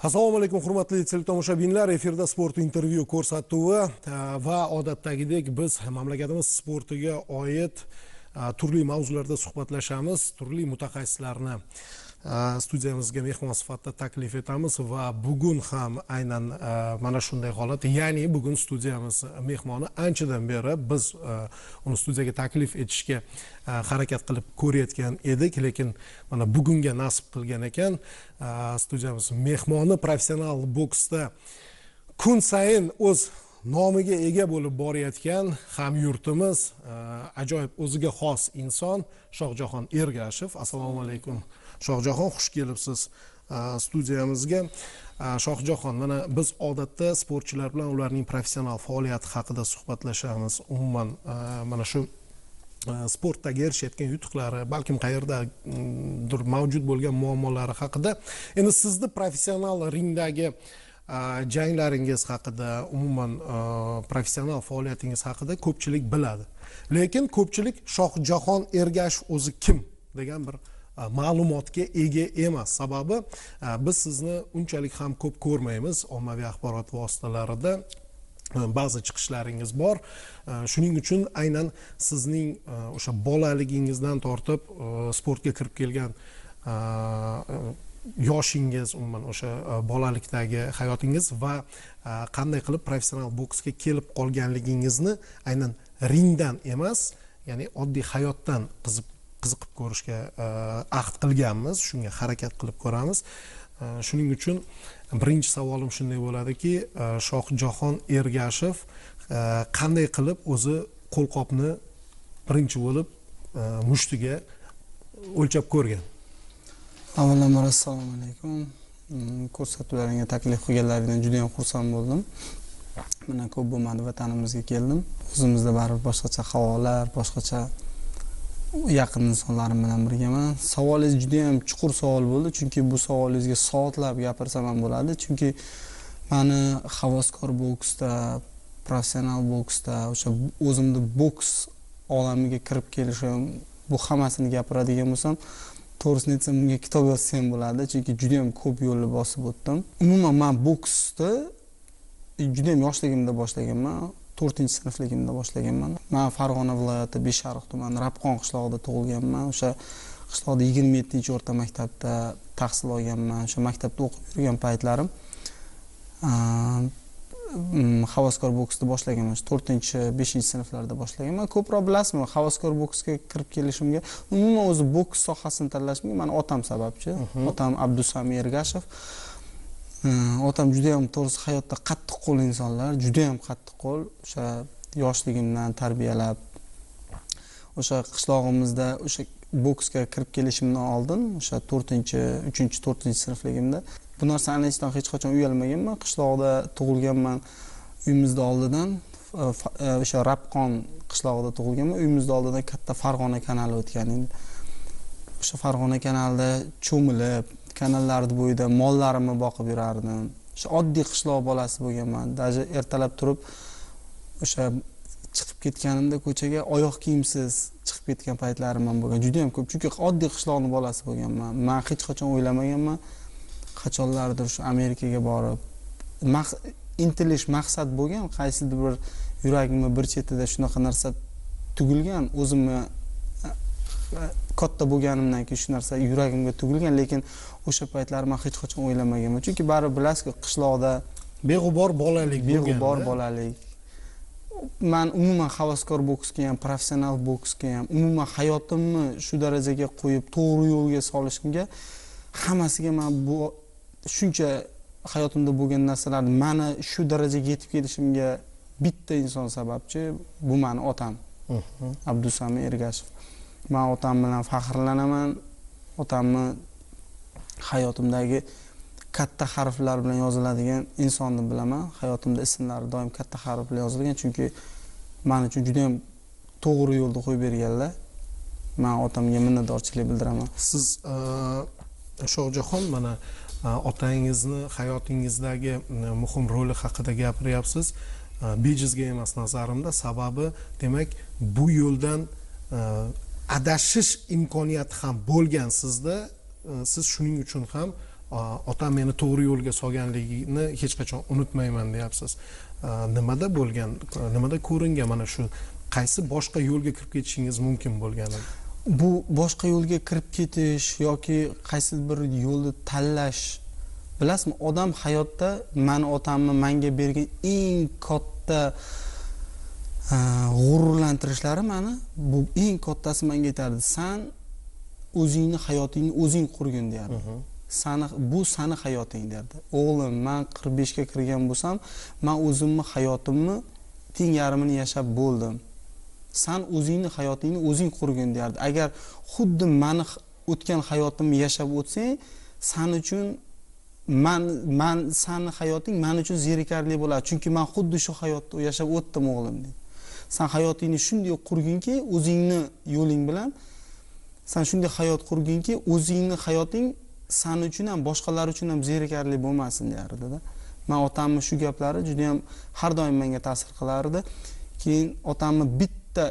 Assalomu alaykum hurmatli teletomoshabinlar, efirda sport intervyu ko'rsatuvi va odatdagidek biz mamlakatimiz sportiga oid turli mavzularda suhbatlashamiz, turli mutaxassislarni studiyamizga mehmon sifatida taklif etamiz va bugun ham aynan mana shunday holat, ya'ni bugun studiyamiz mehmoni anchadan beri biz uni studiyaga taklif etishga harakat qilib ko'rayotgan edik, lekin mana bugunga nasib qilgan ekan. Studiyamiz mehmoni professional boksda kun sayin o'z nomiga ega bo'lib borayotgan hamyurtimiz, ajoyib o'ziga xos inson Shohjahon Ergashev. Assalomu alaykum. Shohjahon, xush kelibsiz studiyamizga. Shohjahon, mana biz odatda sportchilar bilan ularning professional faoliyati haqida suhbatlashamiz. Umuman mana shu sportdagi erishayotgan yutuqlari, balkim qayerdadir mavjud bo'lgan muammolari haqida. Endi sizni professional ringdagi janglaringiz haqida, umuman professional faoliyatingiz haqida ko'pchilik biladi. Lekin ko'pchilik Shohjahon Ergashev o'zi kim degan bir ma'lumotga ega emas. Sababi biz sizni unchalik ham ko'p ko'rmaymiz ommaviy axborot vositalarida. Ba'zi chiqishlaringiz bor. Shuning uchun aynan sizning o'sha bolaligingizdan tortib sportga kirib kelgan yoshingiz, umuman o'sha bolalikdagi hayotingiz va qanday qilib professional boksga kelib qolganligingizni aynan ringdan emas, ya'ni oddiy hayotdan qiziqib ko'rishga ahd qilganmiz, shunga harakat qilib ko'ramiz. Shuning uchun birinchi savolim shunday bo'ladiki, Shohjahon Ergashev qanday qilib o'zi qo'lqopni birinchi bo'lib mushtiga o'lchab ko'rgan? Avvalambor assalomu alaykum. Ko'rsatuvlaringga taklif qilganlaringizdan juda ham xursand bo'ldim. Mana ko'p bo'lmadi, vatanimizga keldim. O'zimizda baribir boshqacha havolar, boshqacha yaqin insonlarim bilan birgaman. Savolingiz juda ham chuqur savol bo'ldi, chunki bu savolingizga soatlab gapirsam ham bo'ladi, chunki meni havaskor boksda, professional boksda, o'sha o'zimni boks olamiga kirib kelishim, bu hammasini gapiradigan bo'lsam, to'g'risini aytsam, bunga kitob yozsam bo'ladi, chunki juda ham ko'p yo'lni bosib o'tdim. Umuman men boksni juda ham yoshligimda boshlaganman. 4-sinfligimda boshlaganman. Men Farg'ona viloyati Beshariq tumani Rabqon qishlog'ida tug'ilganman. O'sha qishloqda 27-o'rta maktabda tahsil olganman. O'sha maktabda o'qib yurgan paytlarim havaskor boksni boshlaganman. 4-5-sinflarda boshlaganman. Ko'proq bilasizmi, havaskor boksga kirib kelishimga, umuman o'zi boks sohasini tanlashimga meni otam sababchi. Otam Ergashev. Otam juda ham to'g'risi hayotda qattiq qo'l insonlar, juda ham qattiq qo'l. O'sha yoshligimdan tarbiyalab, o'sha qishlog'imizda o'sha boksga kirib kelishimdan oldin, o'sha 3-4-sinfligimda bu narsani hech qachon uyalmaganman. Qishloqda tug'ilganman. Uyimizda oldidan o'sha Rabqon qishlog'ida tug'ilganman. Uyimizda oldidan katta Farg'ona kanali o'tgan edi. O'sha Farg'ona kanalida cho'milib, kanallarning bo'yida mollarimni boqib yurardim. O'sha oddiy qishloq bolasi bo'lganman. Даже ertalab turib o'sha chiqib ketganimda ko'chaga oyoq kiyimsiz chiqib ketgan paytlarim ham bo'lgan. Juda ham ko'p, chunki oddiy qishloqning bolasi bo'lganman. Men hech qachon o'ylamaganman qachonlardir shu Amerikaga borib intilish maqsad bo'lgan, qaysidir bir yuragimni bir chetida shunaqa narsa tugilgan, o'zimni katta bo'lganimdan keyin shu narsa yuragimga tugilgan, lekin o'sha paytlar men hech qachon o'ylamaganman. Chunki baribir bilasizki, qishloqda beg'ubor bolalik bolalik. Men umuman havaskor boksga ham, professional boksga ham, umuman hayotimni shu darajaga qo'yib, to'g'ri yo'lga solishimga, hammasiga men bu shuncha hayotimda bo'lgan narsalarni meni shu darajaga yetib kelishimga bitta inson sababchi, bu meni otam. Ergashev. Men otam bilan faxrlanaman. Otamni hayotimdagi katta harflar bilan yoziladigan insonni bilaman. Hayotimda ismlari doim katta harf bilan yozilgan, chunki men uchun juda ham to'g'ri yo'lda qo'yib berganlar. Men otamga minnatdorchilik bildiraman. Siz Shohjahon, mana otangizni hayotingizdagi muhim roli haqida gapiryapsiz. Bejizga emas nazarimda, sababi demak bu yo'ldan adashish imkoniyati ham bo'lgan sizda. Siz shuning uchun ham otam meni to'g'ri yo'lga solganligini hech qachon unutmayman deyapsiz. Nimada bo'lgan, nimada ko'ringan mana shu qaysi boshqa yo'lga kirib ketishingiz mumkin bo'lgani? Bu boshqa yo'lga kirib ketish yoki qaysi bir yo'lni tanlash, bilasizmi, odam hayotda mani otamni menga bergan eng katta g'ururlantirishlari mani bu eng kattasi menga aytardi, san o'zingni hayotingni o'zing qurgin derdi. Bu sani hayoting derdi. O'g'lim, men 45 ga kirgan bo'lsam, men o'zimni hayotimni teng yarmini yashab bo'ldim. San o'zingni hayotingni o'zing qurgin derdi. Agar xuddi meni o'tgan hayotimni yashab o'tsang, san uchun men sani hayoting men uchun zerikarli bo'ladi. Chunki men xuddi shu hayotni yashab o'tdim o'g'lim dedi. Sen hayotingni shunday qurginki, o'zingni yo'ling bilan sen shunday hayot qurginki, o'zingni hayoting sen uchun ham boshqalar uchun ham zerikarli bo'lmasin derdi-da. Men otamning shu gaplari juda ham har doim menga ta'sir qilardi. Keyin otamni bitta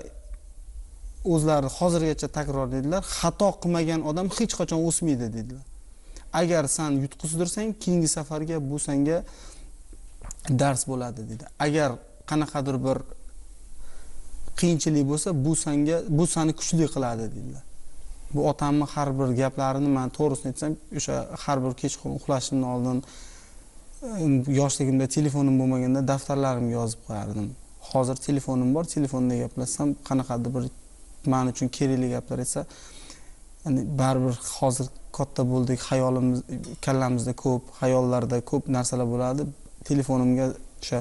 o'zlari hozirgacha takrorlaydilar, xato qilmagan odam hech qachon o'smaydi dedilar. Agar sen yutqizdirsang, keyingi safarga bu senga dars bo'ladi dedi. Agar qanaqadir bir qiyinchilik bo'lsa, bu seni kuchli qiladi dedilar. Bu otamning har bir gaplarini men to'g'risini aytsam, o'sha har bir kechqurun uxlashimdan oldin yoshligimda telefonim bo'lmaganda daftarlarimga yozib qo'yardim. Hozir telefonim bor, telefonda gaplashsam, qanaqadir bir men uchun kerakli gaplar aytsa, ya'ni baribir hozir katta bo'ldik, xayolimiz, kallamizda ko'p, xayollarda ko'p narsalar bo'ladi. Telefonimga o'sha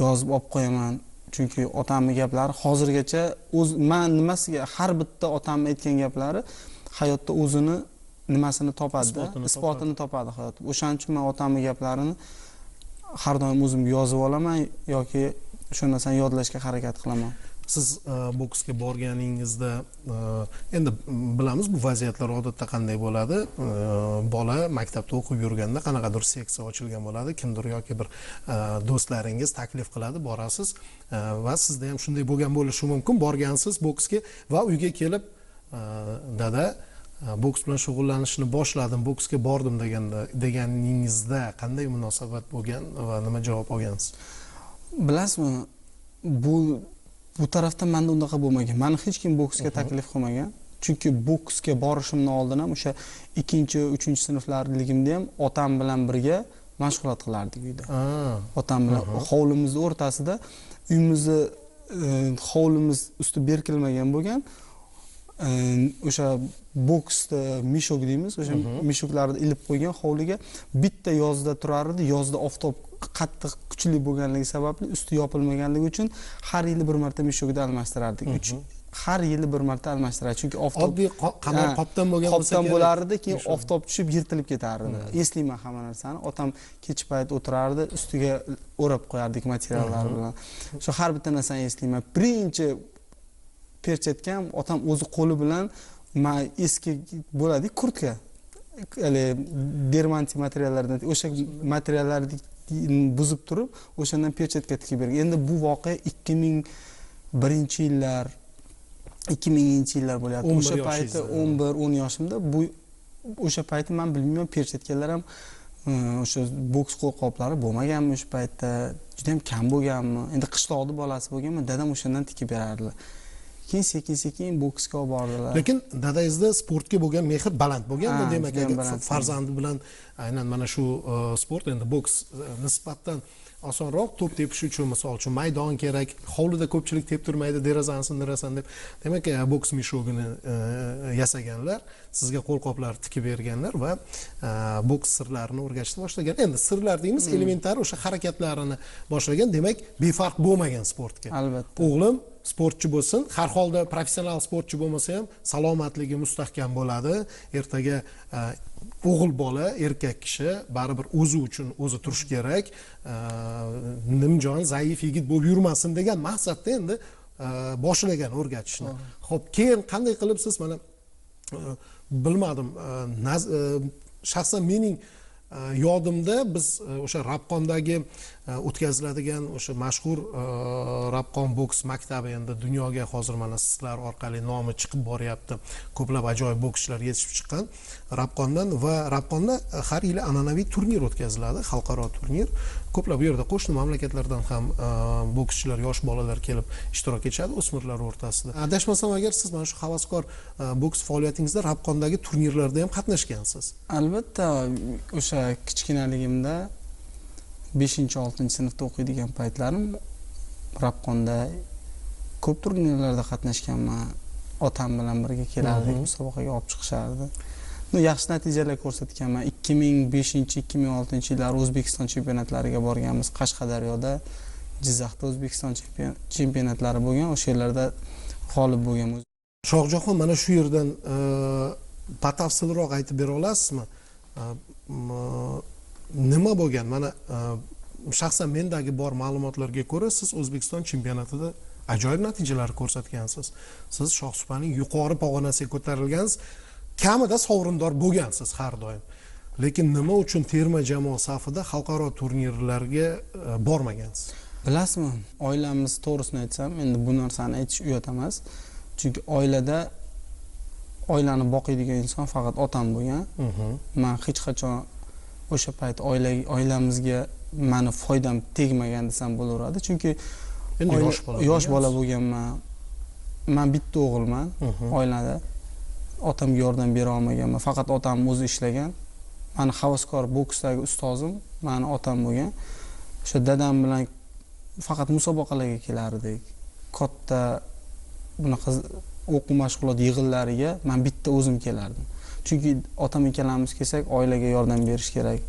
yozib olib qo'yaman. Chunki otamning gaplari hozirgacha men nimasiga har bitta otamning aytgan gaplari hayotda o'zini nimasini topadi, isbotini topadi hayotda. O'shaning uchun men otamning gaplarini har doim o'zim yozib olaman yoki shu narsani yodlashga harakat qilaman. Siz boksga borganingizda endi bilamiz bu vaziyatlar odatda qanday bo'ladi. Bola maktabda o'qib yurganda qanaqadir seksiya ochilgan bo'ladi, kimdir yoki bir do'stlaringiz taklif qiladi, borasiz va sizda ham shunday bo'lgan bo'lishi mumkin. Borgansiz boksga va uyga kelib dada boks bilan shug'ullanishni boshladim, boksga bordim deganingizda qanday munosabat bo'lgan va nima javob olgansiz? Bilasizmi, bu tarafdan menda unaqa bo'lmagan. Meni hech kim boksga taklif qilmagan. Chunki boksga borishimdan oldin ham o'sha 2-3 sinflarligimda ham otam bilan birga mashg'ulot qilardik uyda. Otam bilan hovlimizning o'rtasida, uyimizni hovlimiz usti berkilmagan bo'lgan. O'sha boksda mishok deymiz, o'sha mishoklarni ilib qo'ygan hovliga bitta yozda turar edi. Yozda oftob qattiq kuchli bo'lganligi sababli usti yopilmaganligi uchun har yili bir marta mishokda almashtirardik. Har yili bir marta almashtirardik. Chunki oftob oddiy qanday qopdan bo'lgan bo'lsa kerak. Qopdan bo'lardi, keyin oftob tushib yirtilib ketardi. Eslayman hamma narsani. Otam kech payt o'tirardi, ustiga o'rab qo'yardik materiallar bilan. Shu har bitta narsani eslayman. Birinchi perchatkam otam o'zi qo'li bilan eski bo'ladi kurtka, dermanti materiallardan o'sha materiallarni buzib turib, o'shandan perchatka tikib bergan. Endi bu voqea 2001-yillar, 2000-yillar bo'lyapti. O'sha payti 11-10 yoshimda o'sha payti men bilmayman, perchatkalar ham o'sha boks qo'lqoplari bo'lmaganmi o'sha paytda, juda ham kam bo'lganmi. Endi qishloqning bolasi bo'lganman, dadam o'shandan tikib berardilar. Keyin sekin boksga olib bordilar. Lekin dadangizda sportga bo'lgan mehr baland bo'lganda, demak, farzandi bilan aynan mana shu sport, endi boks nisbatan osonroq, to'p tepish uchun misol uchun maydon kerak, hovlida ko'pchilik tep turmaydi, derazani sindirasan deb. Demak, boks mishogini yasaganlar, sizga qo'lqoplar tikib berganlar va boks sirlarini o'rgatishni boshlagan. Endi sirlar deymiz, elementar o'sha harakatlarini boshlagan, demak, befarq bo'lmagan sportga. Albatta. O'g'lim sportchi bo'lsin, har holda professional sportchi bo'lmasa ham salomatligi mustahkam bo'ladi. Ertaga o'g'il bola, erkak kishi baribir o'zi uchun o'zi turish kerak. Nimjon, zaif yigit bo'lib yurmasin degan maqsadda endi boshlagan o'rgatishni. Xo'p, keyin qanday qilib siz, mana bilmadim, shaxsan mening yodimda biz o'sha Rabqondagi o'tkaziladigan o'sha mashhur Rabqon boks maktabi endi dunyoga hozir mana sizlar orqali nomi chiqib boryapti. Ko'plab ajoyib bokschilar yetishib chiqqan Rabqondan va Rabqonda har yili an'anaviy turnir o'tkaziladi, xalqaro turnir. Ko'plab bu yerda qo'shni mamlakatlardan ham bokschilar, yosh bolalar kelib ishtirok etishadi o'smirlar o'rtasida. Adashmasam agar siz mana shu havaskor boks faoliyatingizda Rabqondagi turnirlarda ham qatnashgansiz. Albatta, o'sha kichkinaligimda 5-6 sinfda o'qiydigan paytlarim Rabqonda ko'p turnirlarda qatnashganman. Otam bilan birga kelardik, musobaqaga olib chiqishardi. Yaxshi natijalar ko'rsatganman. 2005-2006-yillar O'zbekiston chempionatlariga borganmiz. Qashqadaryoda, Jizzaxda O'zbekiston chempionatlari bo'lgan, o'sha yerlarda g'olib bo'lganmiz. Shohjahon, mana shu yerdan batafsilroq aytib bera olasizmi? Nima bo'lgan? Mana shaxsan mendagi bor ma'lumotlarga ko'ra, siz O'zbekiston chempionatida ajoyib natijalar ko'rsatgansiz. Siz Shohsupaning yuqori pog'onasiga ko'tarilgansiz. Kamida sovrindor bo'lgansiz har doim. Lekin nima uchun terma jamoa safida xalqaro turnirlarga bormagansiz? Bilasizmi, oilamiz to'g'risini aytsam, endi bu narsani aytish uyat emas. Chunki oilani boqiydigan inson faqat otam bo'lgan. Men hech qachon o'sha payt oilamizga meni foydam tegmagan desam bo'laveradi. Chunki endi yosh bola bo'lganman. Men bitta o'g'ilman oilada. Otamga yordam bera olmaganman. Faqat otam o'zi ishlagan. Meni havaskor boksdagi ustozim meni otam bo'lgan. O'sha dadam bilan faqat musobaqalarga kelardik. Katta bunaqa o'quv mashg'ulot yig'inlariga men bitta o'zim kelardim. Chunki otam ikkalamiz kelsak, oilaga yordam berish kerak.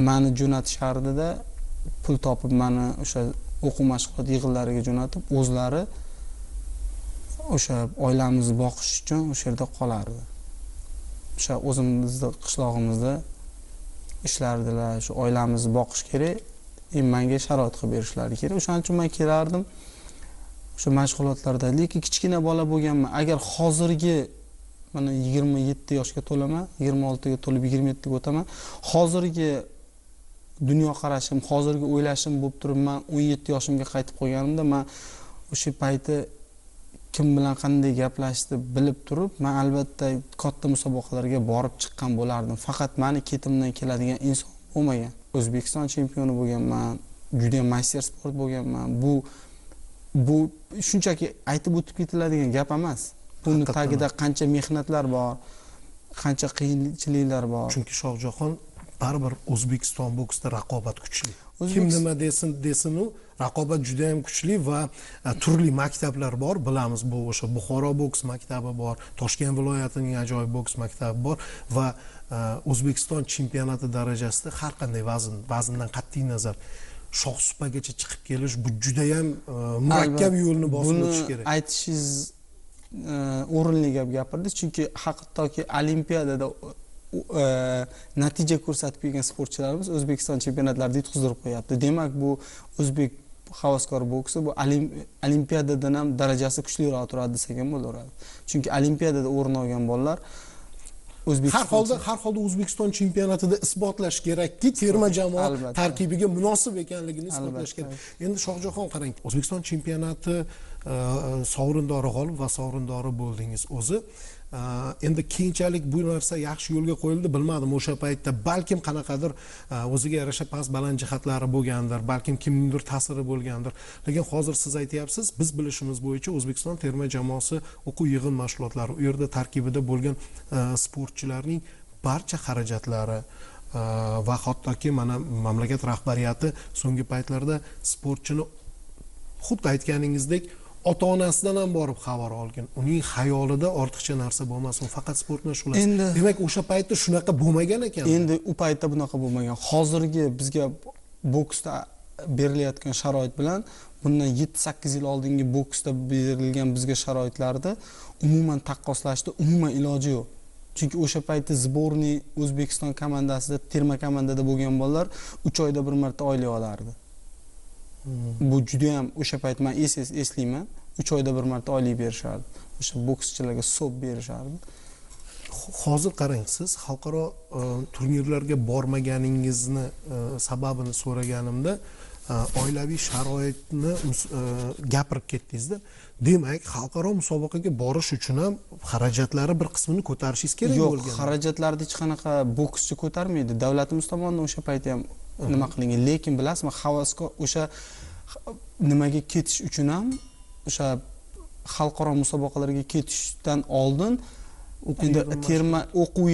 Meni jo'natishardi-da, pul topib meni o'sha o'quv mashg'ulot yig'inlariga jo'natib, o'zlari o'sha oilamizni boqish uchun o'sha yerda qolardi. O'sha o'zimizning qishlog'imizda ishlardilar, shu oilamizni boqish kerak, menga sharoit qilib berishlari kerak. O'shaning uchun men kelardim o'sha mashg'ulotlarda. Lekin kichkina bola bo'lganman. Agar hozirgi mana 27 yoshga to'laman, 26 ga to'lib 27 ga o'taman. Hozirgi dunyo qarashim, hozirgi o'ylashim bo'lib turib, men 17 yoshimga qaytib qo'yganimda, men o'sha payti kim bilan qanday gaplashishni bilib turib, men albatta katta musobaqalarga borib chiqqan bo'lardim. Faqat meni ketimdan keladigan inson bo'lmagan. O'zbekiston chempioni bo'lganman, juda ham mayster sport bo'lganman. Bu shunchaki aytib o'tib ketiladigan gap emas. Buni tagida qancha mehnatlar bor, qancha qiyinchiliklar bor. Chunki Shohjahon baribir O'zbekiston boksida raqobat kuchli. Kim nima desin, raqobat juda ham kuchli va turli maktablar bor. Bilamiz, bu o'sha Buxoro boks maktabi bor, Toshkent viloyatining ajoyib boks maktabi bor va O'zbekiston chempionati darajasida har qanday vazndan qat'iy nazar Shohsupagacha chiqib kelish bu juda ham murakkab yo'lni bosib o'tish kerak. Aytishingiz o'rinli gap gapirdi, chunki hattoki olimpiadada natija ko'rsatib kelgan sportchilarimiz O'zbekiston chempionatlarida yutqizdirib qo'yapti. Demak, bu o'zbek havaskor boksi bu olimpiadadan ham darajasi kuchliroq turadi desak ham bo'laveradi. Chunki olimpiadada o'rin olgan bolalar har holda O'zbekiston chempionatida isbotlash kerakki, terma jamoa tarkibiga munosib ekanligini isbotlash kerak. Endi Shohjahon, qarang, O'zbekiston chempionati sovrindori g'olib va sovrindori bo'ldingiz o'zi. Endi keyinchalik bu narsa yaxshi yo'lga qo'yildi, bilmadim, o'sha paytda balkim qanaqadir o'ziga yarasha past baland jihatlari bo'lgandir, balkim kimningdir ta'siri bo'lgandir. Lekin hozir siz aytyapsiz, biz bilishimiz bo'yicha O'zbekiston terma jamoasi o'quv yig'in mashg'ulotlari, u yerda tarkibida bo'lgan sportchilarning barcha xarajatlari va hattoki mana mamlakat rahbariyati so'nggi paytlarda sportchini xuddi aytganingizdek ota-onasidan ham borib xabar olgan. Uning xayolida ortiqcha narsa bo'lmasin, faqat sport bilan shug'ullansin. Demak, o'sha paytda shunaqa bo'lmagan ekan. Endi u paytda bunaqa bo'lmagan. Hozirgi bizga boksda berilayotgan sharoit bilan bundan 7-8 yil oldingi boksda berilgan bizga sharoitlarda umuman taqqoslashda umuman iloji yo'q. Chunki o'sha paytda zborniy O'zbekiston komandasida, terma komandada bo'lgan bolalar 3 oyda bir marta oylik olardi. Bu juda ham o'sha payt men eslayman, 3 oyda bir marta oylik berishardi. O'sha bokschilarga so'p berishardi. Hozir qarang, siz xalqaro turnirlarga bormaganingizni sababini so'raganimda, oilaviy sharoitni gapirib ketdingizda. Demak, xalqaro musobaqaga borish uchun ham xarajatlari bir qismini ko'tarishingiz kerak bo'lgan. Yo'q, xarajatlarni hech qanaqa bokschi ko'tarmaydi. Davlatimiz tomonidan o'sha payt ham nima qilingan. Lekin bilasizmi, havaskor o'sha nimaga ketish uchun ham o'sha xalqaro musobaqalarga ketishdan oldin terma o'quv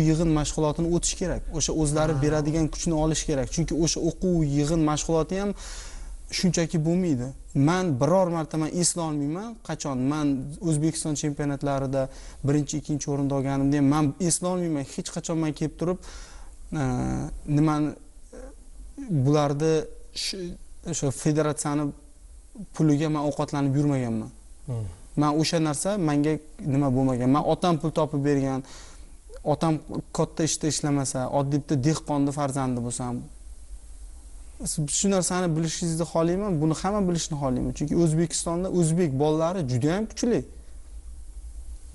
yig'in mashg'ulotini o'tish kerak. O'sha o'zlari beradigan kuchni olish kerak. Chunki o'sha o'quv yig'in mashg'uloti ham shunchaki bo'lmaydi. Men biror marta esla olmayman, qachon men O'zbekiston chempionatlarida 1-2 o'rinda olganimda ham men esla olmayman. Hech qachon men kelib turib nimani bularni o'sha federatsiyani puliga men ovqatlanib yurmaganman. Men o'sha narsa menga nima bo'lmagan. Men otam pul topib bergan, otam katta ishda ishlamasa, oddiy bitta dehqonning farzandi bo'lsam, shu narsani bilishingizni xohlayman, buni hamma bilishni xohlayman. Chunki O'zbekistonda o'zbek bolalari juda ham kuchli.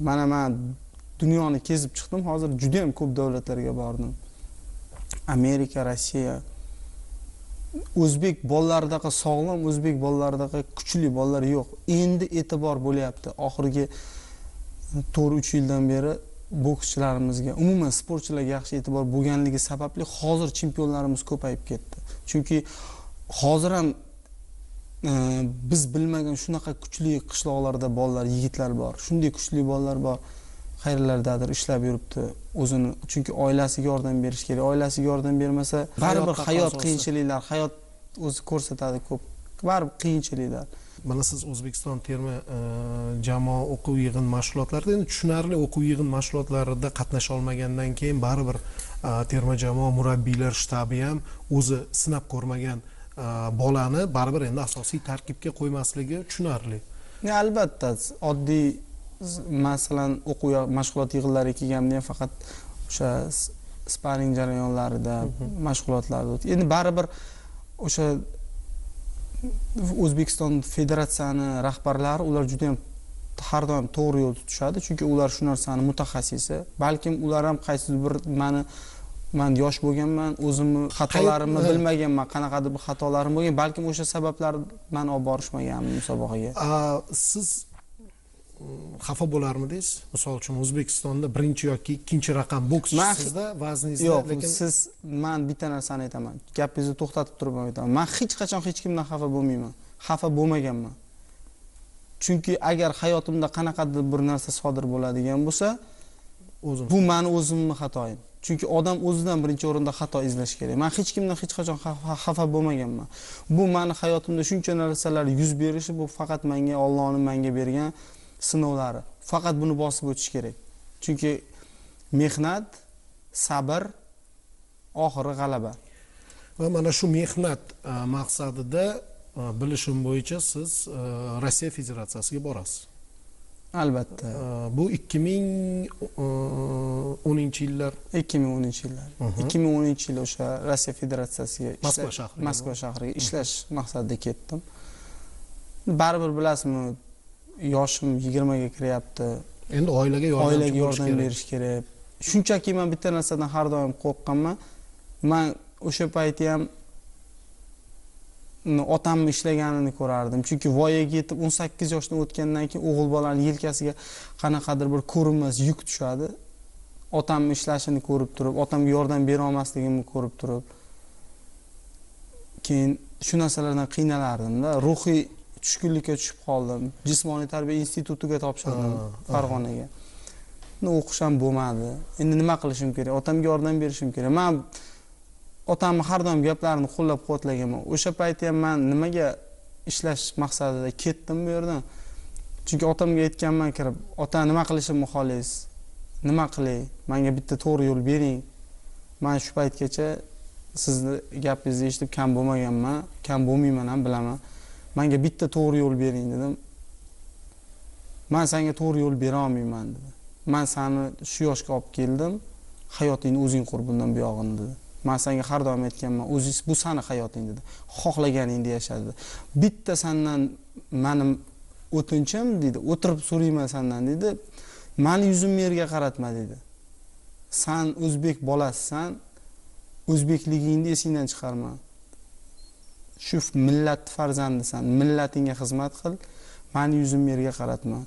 Men dunyoni kezib chiqdim, hozir juda ham ko'p davlatlarga bordim. Amerika, Rossiya. O'zbek bolalaridagi sog'lom, o'zbek bolalaridagi kuchli bolalar yo'q. Endi e'tibor bo'lyapti. Oxirgi 4-3 yildan beri bokschilarimizga, umuman sportchilarga yaxshi e'tibor bo'lganligi sababli hozir chempionlarimiz ko'payib ketdi. Chunki hozir ham biz bilmagan shunaqa kuchli qishloqlarda bolalar, yigitlar bor. Shunday kuchli bolalar bor. Qayerlardadir ishlab yuribdi. O'zini, chunki oilasiga yordam berish kerak. Oilasiga yordam bermasa, baribir hayot qiyinchiliklar, hayot o'zi ko'rsatadi ko'p. Baribir qiyinchiliklar. Mana siz O'zbekiston terma jamoa o'quv yig'in mashg'ulotlarida, endi tushunarli, o'quv yig'in mashg'ulotlarida qatnasha olmagandan keyin baribir terma jamoa murabbiylar shtabi ham o'zi sinab ko'rmagan bolani baribir endi asosiy tarkibga qo'ymasligi tushunarli. Albatta, oddiy masalan o'quv mashg'ulot yig'inlariga kelganda ham faqat o'sha sparing jarayonlarida, mashg'ulotlarda o'tdi. Endi baribir o'sha O'zbekiston federatsiyani rahbarlari ular juda ham har doim to'g'ri yo'l tutishadi, chunki ular shu narsani mutaxassisi. Balkim ular ham qaysidir bir men yosh bo'lganman, o'zimni xatolarimni bilmaganman, qanaqadir bir xatolarim bo'lgan, balkim o'sha sabablar men olib borishmaganman musobaqaga. Siz xafa bo'larmidingiz? Misol uchun O'zbekistonda birinchi yoki ikkinchi raqam bokschisizda, vazningizni, lekin siz, men bitta narsani aytaman. Gapingizni to'xtatib turib aytaman. Men hech qachon hech kimdan xafa bo'lmayman. Xafa bo'lmaganman. Chunki agar hayotimda qanaqadir bir narsa sodir bo'ladigan bo'lsa, bu meni o'zimning xatoyim. Chunki odam o'zidan birinchi o'rinda xato izlash kerak. Men hech kimdan hech qachon xafa bo'lmaganman. Bu meni hayotimda shuncha narsalar yuz berishi, bu faqat menga Allohning menga bergan sinovlari. Faqat buni bosib o'tish kerak. Chunki mehnat, sabr, oxiri g'alaba. Va mana shu mehnat maqsadida bilishim bo'yicha siz Rossiya Federatsiyasiga borasiz. Albatta. Bu 2010-yillar. 2010-yillar. 2010-yil o'sha Rossiya Federatsiyasiga Moskva shahriga ishlash maqsadida ketdim. Baribir bilasizmi, yoshim 20 ga kiryapti. Endi oilaga yordam berish kerak. Shunchaki men bitta narsadan har doim qo'rqqanman. Men o'sha payti ham otamni ishlaganini ko'rardim. Chunki voyaga yetib 18 yoshdan o'tgandan keyin o'g'il bolani yelkasiga qanaqadir bir ko'rinmas yuk tushadi. Otamni ishlashini ko'rib turib, otamga yordam bera olmasligimni ko'rib turib, keyin shu narsalardan qiynalardim-da. Ruhiy tushkunlikka tushib qoldim. Jismoniy tarbiya institutiga topshirdim Farg'onaga. O'qish ham bo'lmadi. Endi nima qilishim kerak? Otamga yordam berishim kerak. Men otamni har doim gaplarini qo'llab-quvvatlaganman. O'sha paytda ham men nimaga ishlash maqsadida ketdim bu yerdan? Chunki otamga aytganman kirib, "Ota, nima qilishimni xohlaysiz? Nima qilay? Menga bitta to'g'ri yo'l bering. Men shu paytgacha sizni gapingizni eshitib kam bo'lmaganman, kam bo'lmayman ham bilaman. Menga bitta to'g'ri yo'l bering" dedim. "Men senga to'g'ri yo'l bera olmayman" dedi. "Men seni shu yoshga olib keldim, hayotingni o'zing qur bundan buyog'ini" dedi. "Men senga har doim aytganman, o'zingiz bu seni hayoting" dedi. "Xohlaganingda yasha" dedi. "Bitta sendan mening o'tinchim" dedi. "O'tirib so'rayman sendan" dedi. "Meni yuzimni yerga qaratma" dedi. "Sen o'zbek bolasisan, o'zbekligingni esingdan chiqarma. shu millat farzandisan, millatingga xizmat qil, meni yuzimni yerga qaratma.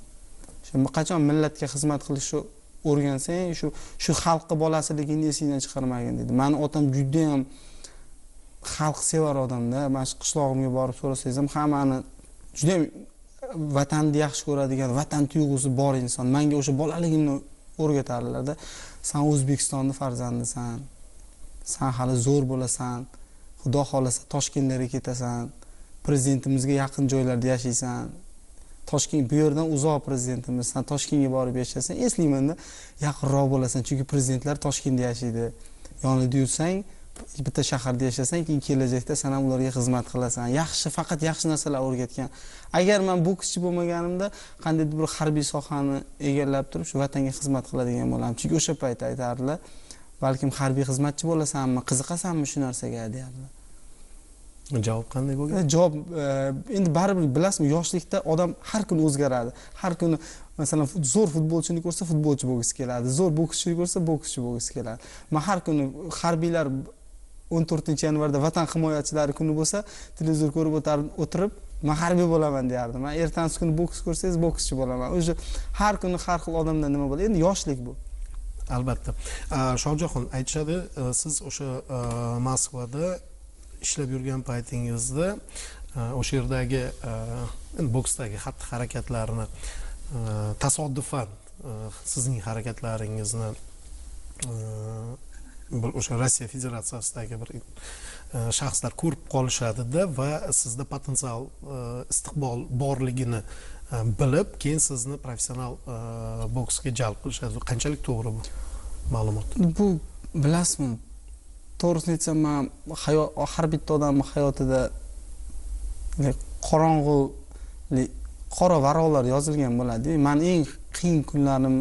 Shu qachon millatga xizmat qilishni o'rgansang, shu xalqqa bolasiligingni esingdan chiqarmagin dedi. Meni otam juda ham xalq sevar odamda. Mana shu qishlog'imga borib so'rasangiz ham hammani juda ham vatanni yaxshi ko'radigan, vatan tuyg'usi bor inson. Menga o'sha bolaligimni o'rgatardilar-da. Sen O'zbekistonning farzandisan. Sen hali zo'r bo'lasan. Xudo xolasa Toshkentga ketasan. Prezidentimizga yaqin joylarda yashaysan. Toshkent bu yerdan uzoq prezidentimiz. Sen Toshkentga borib yashasan, eslayman-da, yaqinroq bo'lasan, chunki prezidentlar Toshkentda yashaydi. Yonida yursang, bitta shaharda yashasang, keyin kelajakda sen ham ularga xizmat qilasan. Yaxshi, faqat yaxshi narsalar o'rgatgan. Agar men bokschi bo'lmaganimda, qandaydir bir harbiy sohani egallab turib, shu vatanga xizmat qiladigan bo'lardim. Chunki o'sha payt aytardilar, balkim harbiy xizmatchi bo'lasanmi, qiziqasanmi shu narsaga deyardilar. Javob qanday bo'lgan? Javob endi baribir bilasizmi, yoshlikda odam har kuni o'zgaradi. Har kuni masalan zo'r futbolchini ko'rsa futbolchi bo'lgisi keladi, zo'r bokschini ko'rsa bokschi bo'lgisi keladi. Men har kuni harbiylar 14-yanvarda vatan himoyachilari kuni bo'lsa, televizor ko'rib o'tirib, men harbiy bo'laman derdim. Men ertangi kuni boks ko'rsangiz bokschi bo'laman. O'sha har kuni har xil odamdan nima bo'ladi? Endi yoshlik bu. Albatta. Shohjahon, aytishadi, siz o'sha Moskvada ishlab yurgan paytingizda o'sha yerdagi boksdagi xatti-harakatlarni tasodifan sizning harakatlaringizni o'sha Rossiya Federatsiyasidagi bir shaxslar ko'rib qolishadi-da va sizda potensial istiqbol borligini bilib, keyin sizni professional boksga jalb qilishadi. Qanchalik to'g'ri bu ma'lumot? Bu bilasizmi? To'g'risini aytsam, men har bitta odamning hayotida qorong'u qora varaqlar yozilgan bo'ladi. Men eng qiyin kunlarim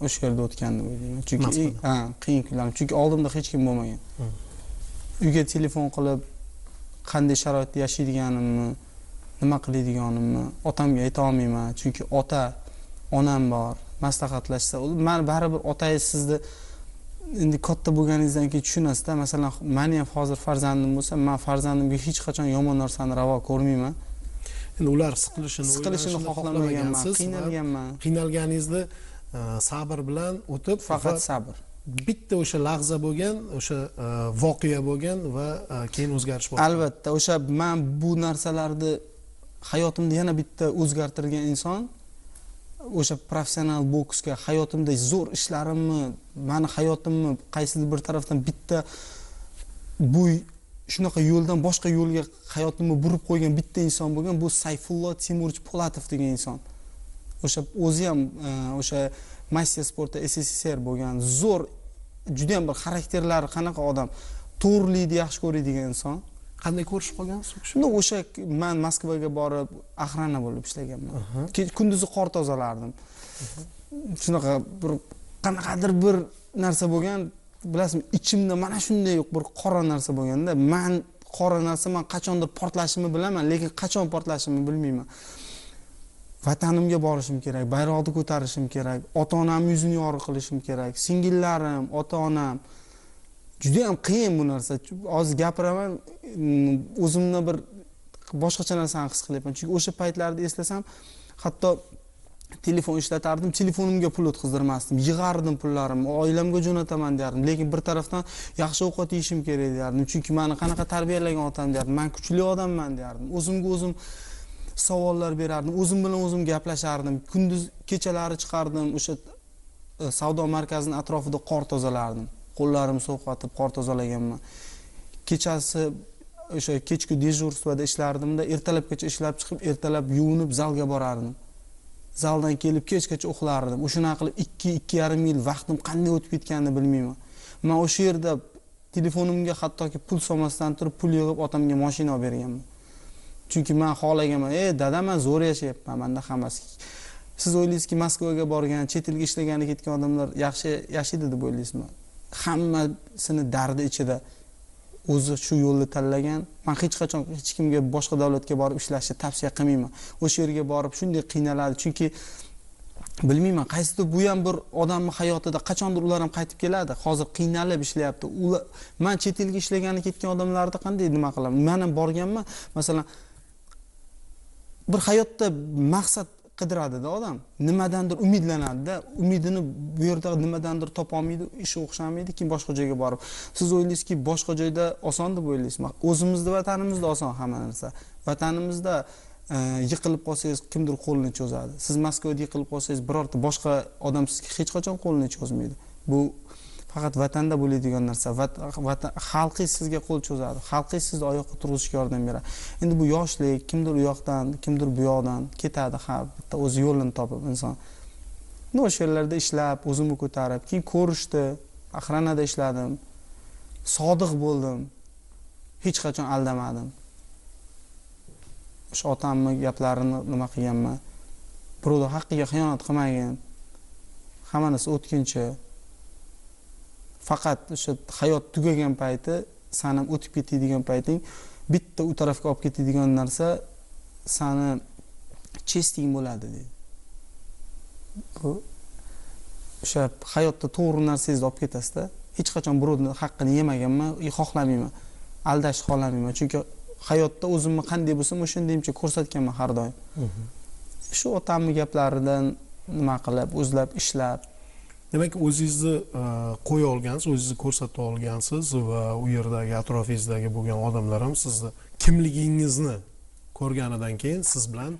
o'sha yerda o'tgandi deyman. Chunki qiyin kunlarim, chunki oldimda hech kim bo'lmagan. Uyga telefon qilib qanday sharoitda yashaydiganimni, nima qiladiganimni otamga ayta olmayman, chunki ota, onam bor. Maslahatlashsa, men baribir otangiz sizni endi katta bo'lganingizdan keyin tushunasiz-da. Masalan, meni ham hozir farzandim bo'lsa, men farzandimga hech qachon yomon narsani ravo ko'rmayman. Endi ular siqilishini xohlamaganman, qiynalganman. Qiynalganingizda sabr bilan o'tib, faqat sabr. Bitta o'sha lahza bo'lgan, o'sha voqea bo'lgan va keyin o'zgarish bo'ldi. Albatta, o'sha men bu narsalarni hayotimda yana bitta o'zgartirgan inson o'sha professional boksga hayotimda zo'r ishlarimni, meni hayotimni qaysidir bir tarafdan bitta bu shunaqa yo'ldan boshqa yo'lga hayotimni burib qo'ygan bitta inson bo'lgan, bu Sayfullo Timurich Po'latov degan inson. O'sha o'zi ham o'sha master sportda SSSR bo'lgan, zo'r, juda ham bir xarakterlari qanaqa odam, to'g'rilikni yaxshi ko'radigan inson. Qanday ko'rishib qolgansiz? O'sha men Moskvaga borib axrana bo'lib ishlaganman. Kunduzi qor tozalardim. Shunaqa bir qanaqadir bir narsa bo'lgan, bilasizmi, ichimda mana shunday bir qora narsa bo'lganda, men qora narsa men qachondir portlashimni bilaman, lekin qachon portlashimni bilmayman. Vatanimga borishim kerak, bayroqni ko'tarishim kerak, ota-onamning yuzini yorug' qilishim kerak, singillarim, ota-onam. Juda ham qiyin bu narsa. Hozir gapiraman, o'zimni bir boshqacha narsani his qilyapman. Chunki o'sha paytlarda eslasam, hatto telefon ishlatardim, telefonimga pul o'tkazdirmasdim, yig'ardim pullarimni, oilamga jo'nataman derdim. Lekin bir tarafdan yaxshi ovqat yeyishim kerak derdim. Chunki meni qanaqa tarbiyalagan otam derdim. Men kuchli odamman derdim. O'zimga o'zim savollar berardim, o'zim bilan o'zim gaplashardim. Kunduz kechalari chiqardim, o'sha savdo markazining atrofida qor tozalardim. Qo'llarimni so'qatib qor tozalaganman. Kechasi o'sha kechki dejurствоda ishlardimda, ertalabgacha ishlab chiqib, ertalab yuvinib zalga borardim. Zaldan kelib kechgacha uxlardim. O'shuna qilib 2-2,5 yil vaqtim qanday o'tib ketganini bilmayman. Men o'sha yerda telefonimga hattoki pul solmasdan turib pul yig'ib otamga mashina olib berganman. Chunki men xohlaganman, dada, men zo'r yashayapman, menda hammasi. Siz o'ylaysizki, Moskvaga borgan, chet elga ishlagani ketgan odamlar yaxshi yashaydi deb o'ylaysizmi? Hammasini dardi ichida o'zi shu yo'lni tanlagan. Men hech qachon hech kimga boshqa davlatga borib ishlashni tavsiya qilmayman. O'sha yerga borib shunday qiynaladi, chunki bilmayman, qaysidir bu ham bir odamning hayotida qachondir ular ham qaytib keladi. Hozir qiynalib ishlayapti. Ular men chet elga ishlagani ketgan odamlarni qanday nima qilaman? Men ham borganman, masalan, bir hayotda maqsad qidiradi-da odam. Nimadandir umidlanadi-da, umidini bu yerda nimadandir topa olmaydi, ish o'xshamaydi, keyin boshqa joyga borib. Siz o'ylaysizki, boshqa joyda oson deb o'ylaysiz. O'zimizda, vatanimizda oson hamma narsa. Vatanimizda yiqilib qolsangiz kimdir qo'lini cho'zadi. Siz Moskvada yiqilib qolsangiz birorta boshqa odam sizga hech qachon qo'lini cho'zmaydi. Bu faqat vatanda bo'ladigan narsa. Xalqingiz sizga qo'l cho'zadi. Xalqingiz sizni oyoqqa turg'izishga yordam beradi. Endi bu yoshlik, kimdir u yoqdan, kimdir bu yoqdan ketadi, bitta o'zi yo'lini topib inson. O'sha yerlarda ishlab, o'zimni ko'tarib, keyin ko'rishdi, axranada ishladim. Sodiq bo'ldim. Hech qachon aldamadim. O'sha otamning gaplarini nima qilganman. Birovning haqqiga xiyonat qilmagan. Hamma narsa o'tkinchi. Faqat o'sha hayot tugagan payti, sen ham o'tib ketadigan payting, bitta u tarafga olib ketadigan narsa seni chesting bo'ladi deydi. Bu o'sha hayotda to'g'ri narsangizni olib ketasizda. Hech qachon birovning haqqini yemaganman, xohlamayman. Aldashni xohlamayman, chunki hayotda o'zimni qanday bo'lsam, o'shandayimcha ko'rsatganman har doim. Shu otamning gaplaridan nima qilib, o'zlab ishlab. Demak, o'zingizni qo'ya olgansiz, o'zingizni ko'rsata olgansiz va u yerdagi atrofingizdagi bo'lgan odamlar ham sizni kimligingizni ko'rganidan keyin siz bilan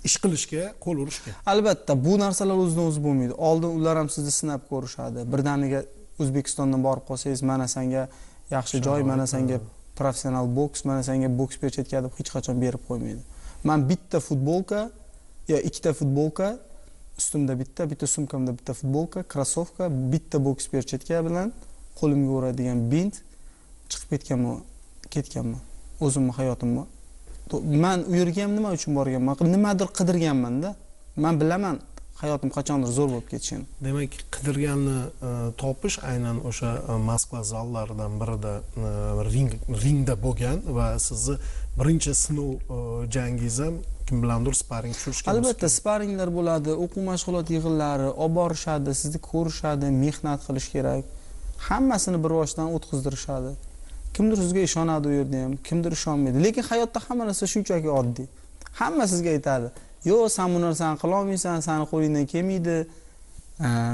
ish qilishga, qo'l urishga. Albatta, bu narsalar o'zidan o'zi bo'lmaydi. Oldin ular ham sizni sinab ko'rishadi. Birdaniga O'zbekistondan borib qolsangiz, mana senga yaxshi joy, mana senga professional boks, mana senga boks perchetka deb hech qachon berib qo'ymaydi. Men bitta futbolka yo ikkita futbolka, ustimda bitta sumkamda bitta futbolka, krossovka, bitta boks perchetka bilan qo'limga uradigan bint chiqib ketganman. O'zimning hayotimni. Men u yerga ham nima uchun borganman? Nimadir qidirganman-da. Men bilaman hayotim qachondir zo'r bo'lib ketishini. Demak, qidirganni topish aynan o'sha Moskva zallaridan birida ringda bo'lgan va sizni birinchi sinov jangingiz ham kim bilandir sparing tushirishgan. Albatta, sparinglar bo'ladi, o'quv mashg'ulot yig'inlari, olib borishadi, sizni ko'rishadi, mehnat qilish kerak. Hammasini bir boshdan o'tkazdirishadi. Kimdir sizga ishonadi u yerda ham, kimdir ishonmaydi. Lekin hayotda hamma narsa shunchaki oddiy. Hamma sizga aytadi: "Yo'q, sen bu narsani qila olmaysan, seni qo'lingdan kelmaydi.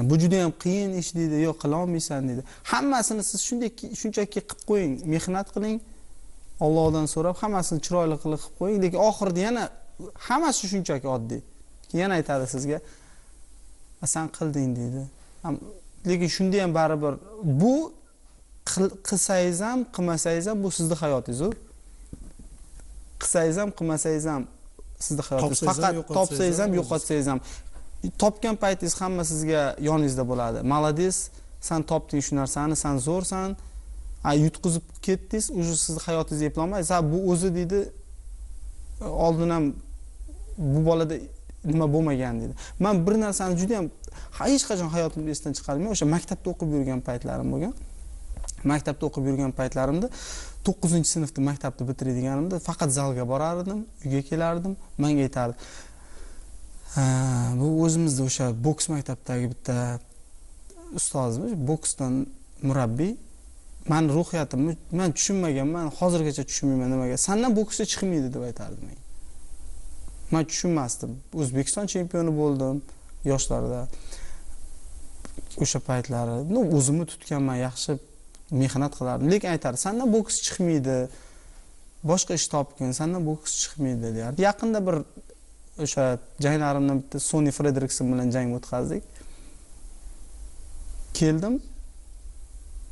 Bu juda ham qiyin ish" deydi, "Yo'q, qila olmaysan" deydi. Hammasini siz shunchaki qilib qo'ying, mehnat qiling, Allohdan so'rab hammasini chiroyli qilib qo'ying, lekin oxirida yana hammasi shunchaki oddiy. Yana aytadi sizga: "Sen qilding" deydi. Lekin shunda ham baribir bu qilsangiz ham, qilmasangiz ham bu sizning hayotingiz. Qilsangiz ham, qilmasangiz ham sizning hayotingiz. Faqat topsangiz ham, yo'qotsangiz ham, topgan paytingiz hamma sizga yoningizda bo'ladi. Молодец, sen topding shu narsani, sen zo'rsan. Yutqizib ketdingiz, o'sha sizning hayotingizni eplolmaysiz. Bu o'zi deydi, oldin ham bu bolada nima bo'lmagan deydi. Men bir narsani juda ham hech qachon hayotimda esdan chiqarmayman. O'sha maktabda o'qib yurgan paytlarim bo'lgan. Maktabda o'qib yurgan paytlarimda 9-sinfda maktabni bitiradiganimda faqat zalga borar edim, uyga kelardim, menga aytardi: "Bu o'zimizda o'sha boks maktabdagi bitta ustozimiz, boksdan murabbiy. Men ruhiyatimni men tushunmaganman, hozirgacha tushunmayman nimaga. Sendan boksga chiqmaydi" deb aytardi menga. Men tushunmasdim. O'zbekiston chempioni bo'ldim yoshlarda. O'sha paytlari, o'zimni tutganman, yaxshi mehnat qilardim. Lekin aytardi: "Sendan boks chiqmaydi. Boshqa ish topgin, sendan boks chiqmaydi" derdi. Yaqinda bir o'sha janglarimdan bitta Sony Frederikson bilan jang o'tkazdik. Keldim.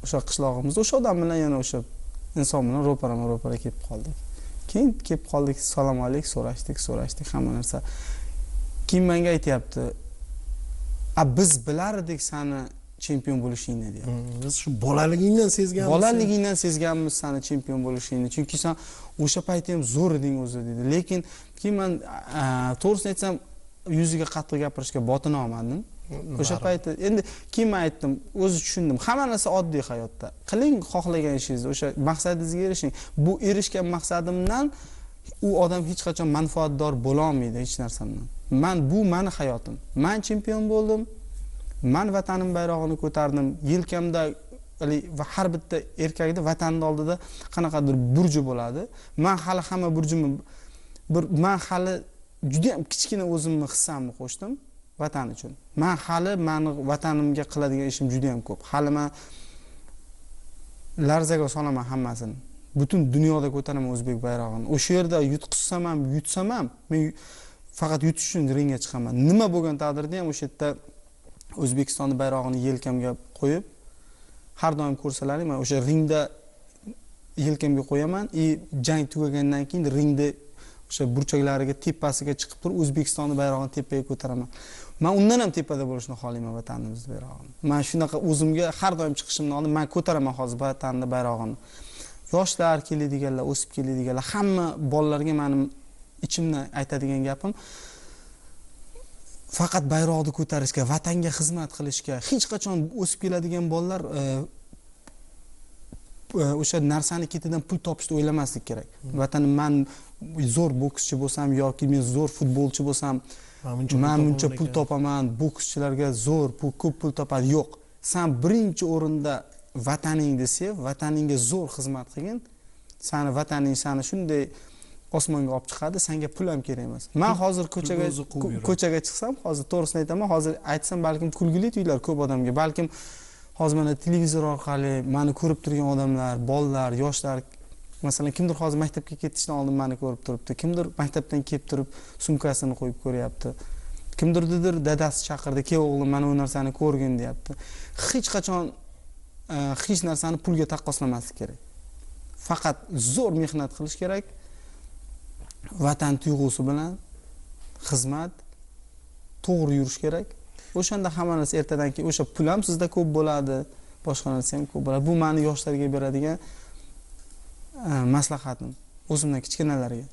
O'sha qishlog'imizda o'sha odam bilan yana o'sha inson bilan ro'para kelib qoldik. Keyin kelib qoldik, salom alayk so'rashdik hamma narsa. Keyin menga aytayapti: "Biz bilardik seni chempion bo'lishingni" deyapti. Biz shu bolaligingdan sezganmiz. Bolaligingdan sezganmiz seni chempion bo'lishingni. Chunki sen o'sha paytda ham zo'r eding o'zi dedi. Lekin keyin men to'g'risini aytsam, yuziga qattiq gapirishga botina olmadim. O'sha paytda endi keyin men aytdim, o'zi tushundim. Hamma narsa oddiy hayotda. Qiling xohlagan ishingizni, o'sha maqsadingizga erishing. Bu erishgan maqsadimdan u odam hech qachon manfaatdor bo'la olmaydi hech narsadan. Bu meni hayotim. Men chempion bo'ldim. Men vatanim bayrog'ini ko'tardim. Yelkamda va har bitta erkakda vatanning oldida qanaqadir burji bo'ladi. Men hali hamma burjimni men hali juda ham kichkina o'zimni hissamni qo'shdim vatan uchun. Men hali meni vatanimga qiladigan ishim juda ham ko'p. Hali men larzaga solaman hammasini. Butun dunyoda ko'taraman o'zbek bayrog'ini. O'sha yerda yutqizsam ham, yutsam ham, men faqat yutish uchun ringga chiqaman. Nima bo'lgan taqdirda ham o'sha yerda O'zbekiston bayrog'ini yelkamga qo'yib, har doim ko'rsalaring, men o'sha ringda yelkamga qo'yaman. Jang tugagandan keyin ringda o'sha burchaklariga tepasiga chiqib turib O'zbekiston bayrog'ini tepaga ko'taraman. Men undan ham tepada bo'lishni xohlayman vatanimiz bayrog'ini. Men shunaqa o'zimga har doim chiqishimni oldin men ko'taraman hozir vatanning bayrog'ini. Yoshlar keladiganlar, o'sib keladiganlar, hamma bolalarga mening ichimdan aytadigan gapim faqat bayroqni ko'tarishga, vatanga xizmat qilishga, hech qachon o'sib keladigan bolalar o'sha narsani ketidan pul topishni o'ylamaslik kerak. Vatanim men zo'r bokschi bo'lsam yoki men zo'r futbolchi bo'lsam, men buncha pul topaman, bokschilarga zo'r ko'p pul topadi. Yo'q. Sen birinchi o'rinda vataningni sev, vataningga zo'r xizmat qilgin. Seni vataning seni shunday osmonga olib chiqadi, senga pul ham kerak emas. Men hozir ko'chaga chiqsam, hozir to'g'risini aytaman, hozir aytsam balkim kulgili tuyular ko'p odamga, balkim hozir mana televizor orqali meni ko'rib turgan odamlar, bolalar, yoshlar, masalan, kimdir hozir maktabga ketishdan oldin meni ko'rib turibdi, kimdir maktabdan kelib turib sumkasini qo'yib ko'ryapti. Kimdirdir dadasi chaqirdi, "Ke o'g'lim, mana bu narsani ko'rgin" deyapti. Hech qachon hech narsani pulga taqqoslamaslik kerak. Faqat zo'r mehnat qilish kerak. Vatan tuyg'usi bilan xizmat, to'g'ri yurish kerak. O'shanda hamma narsa ertadan keyin o'sha pul ham sizda ko'p bo'ladi, boshqa narsa ham ko'p bo'ladi. Bu meni yoshlarga beradigan maslahatim, o'zimdan kichkinalarga.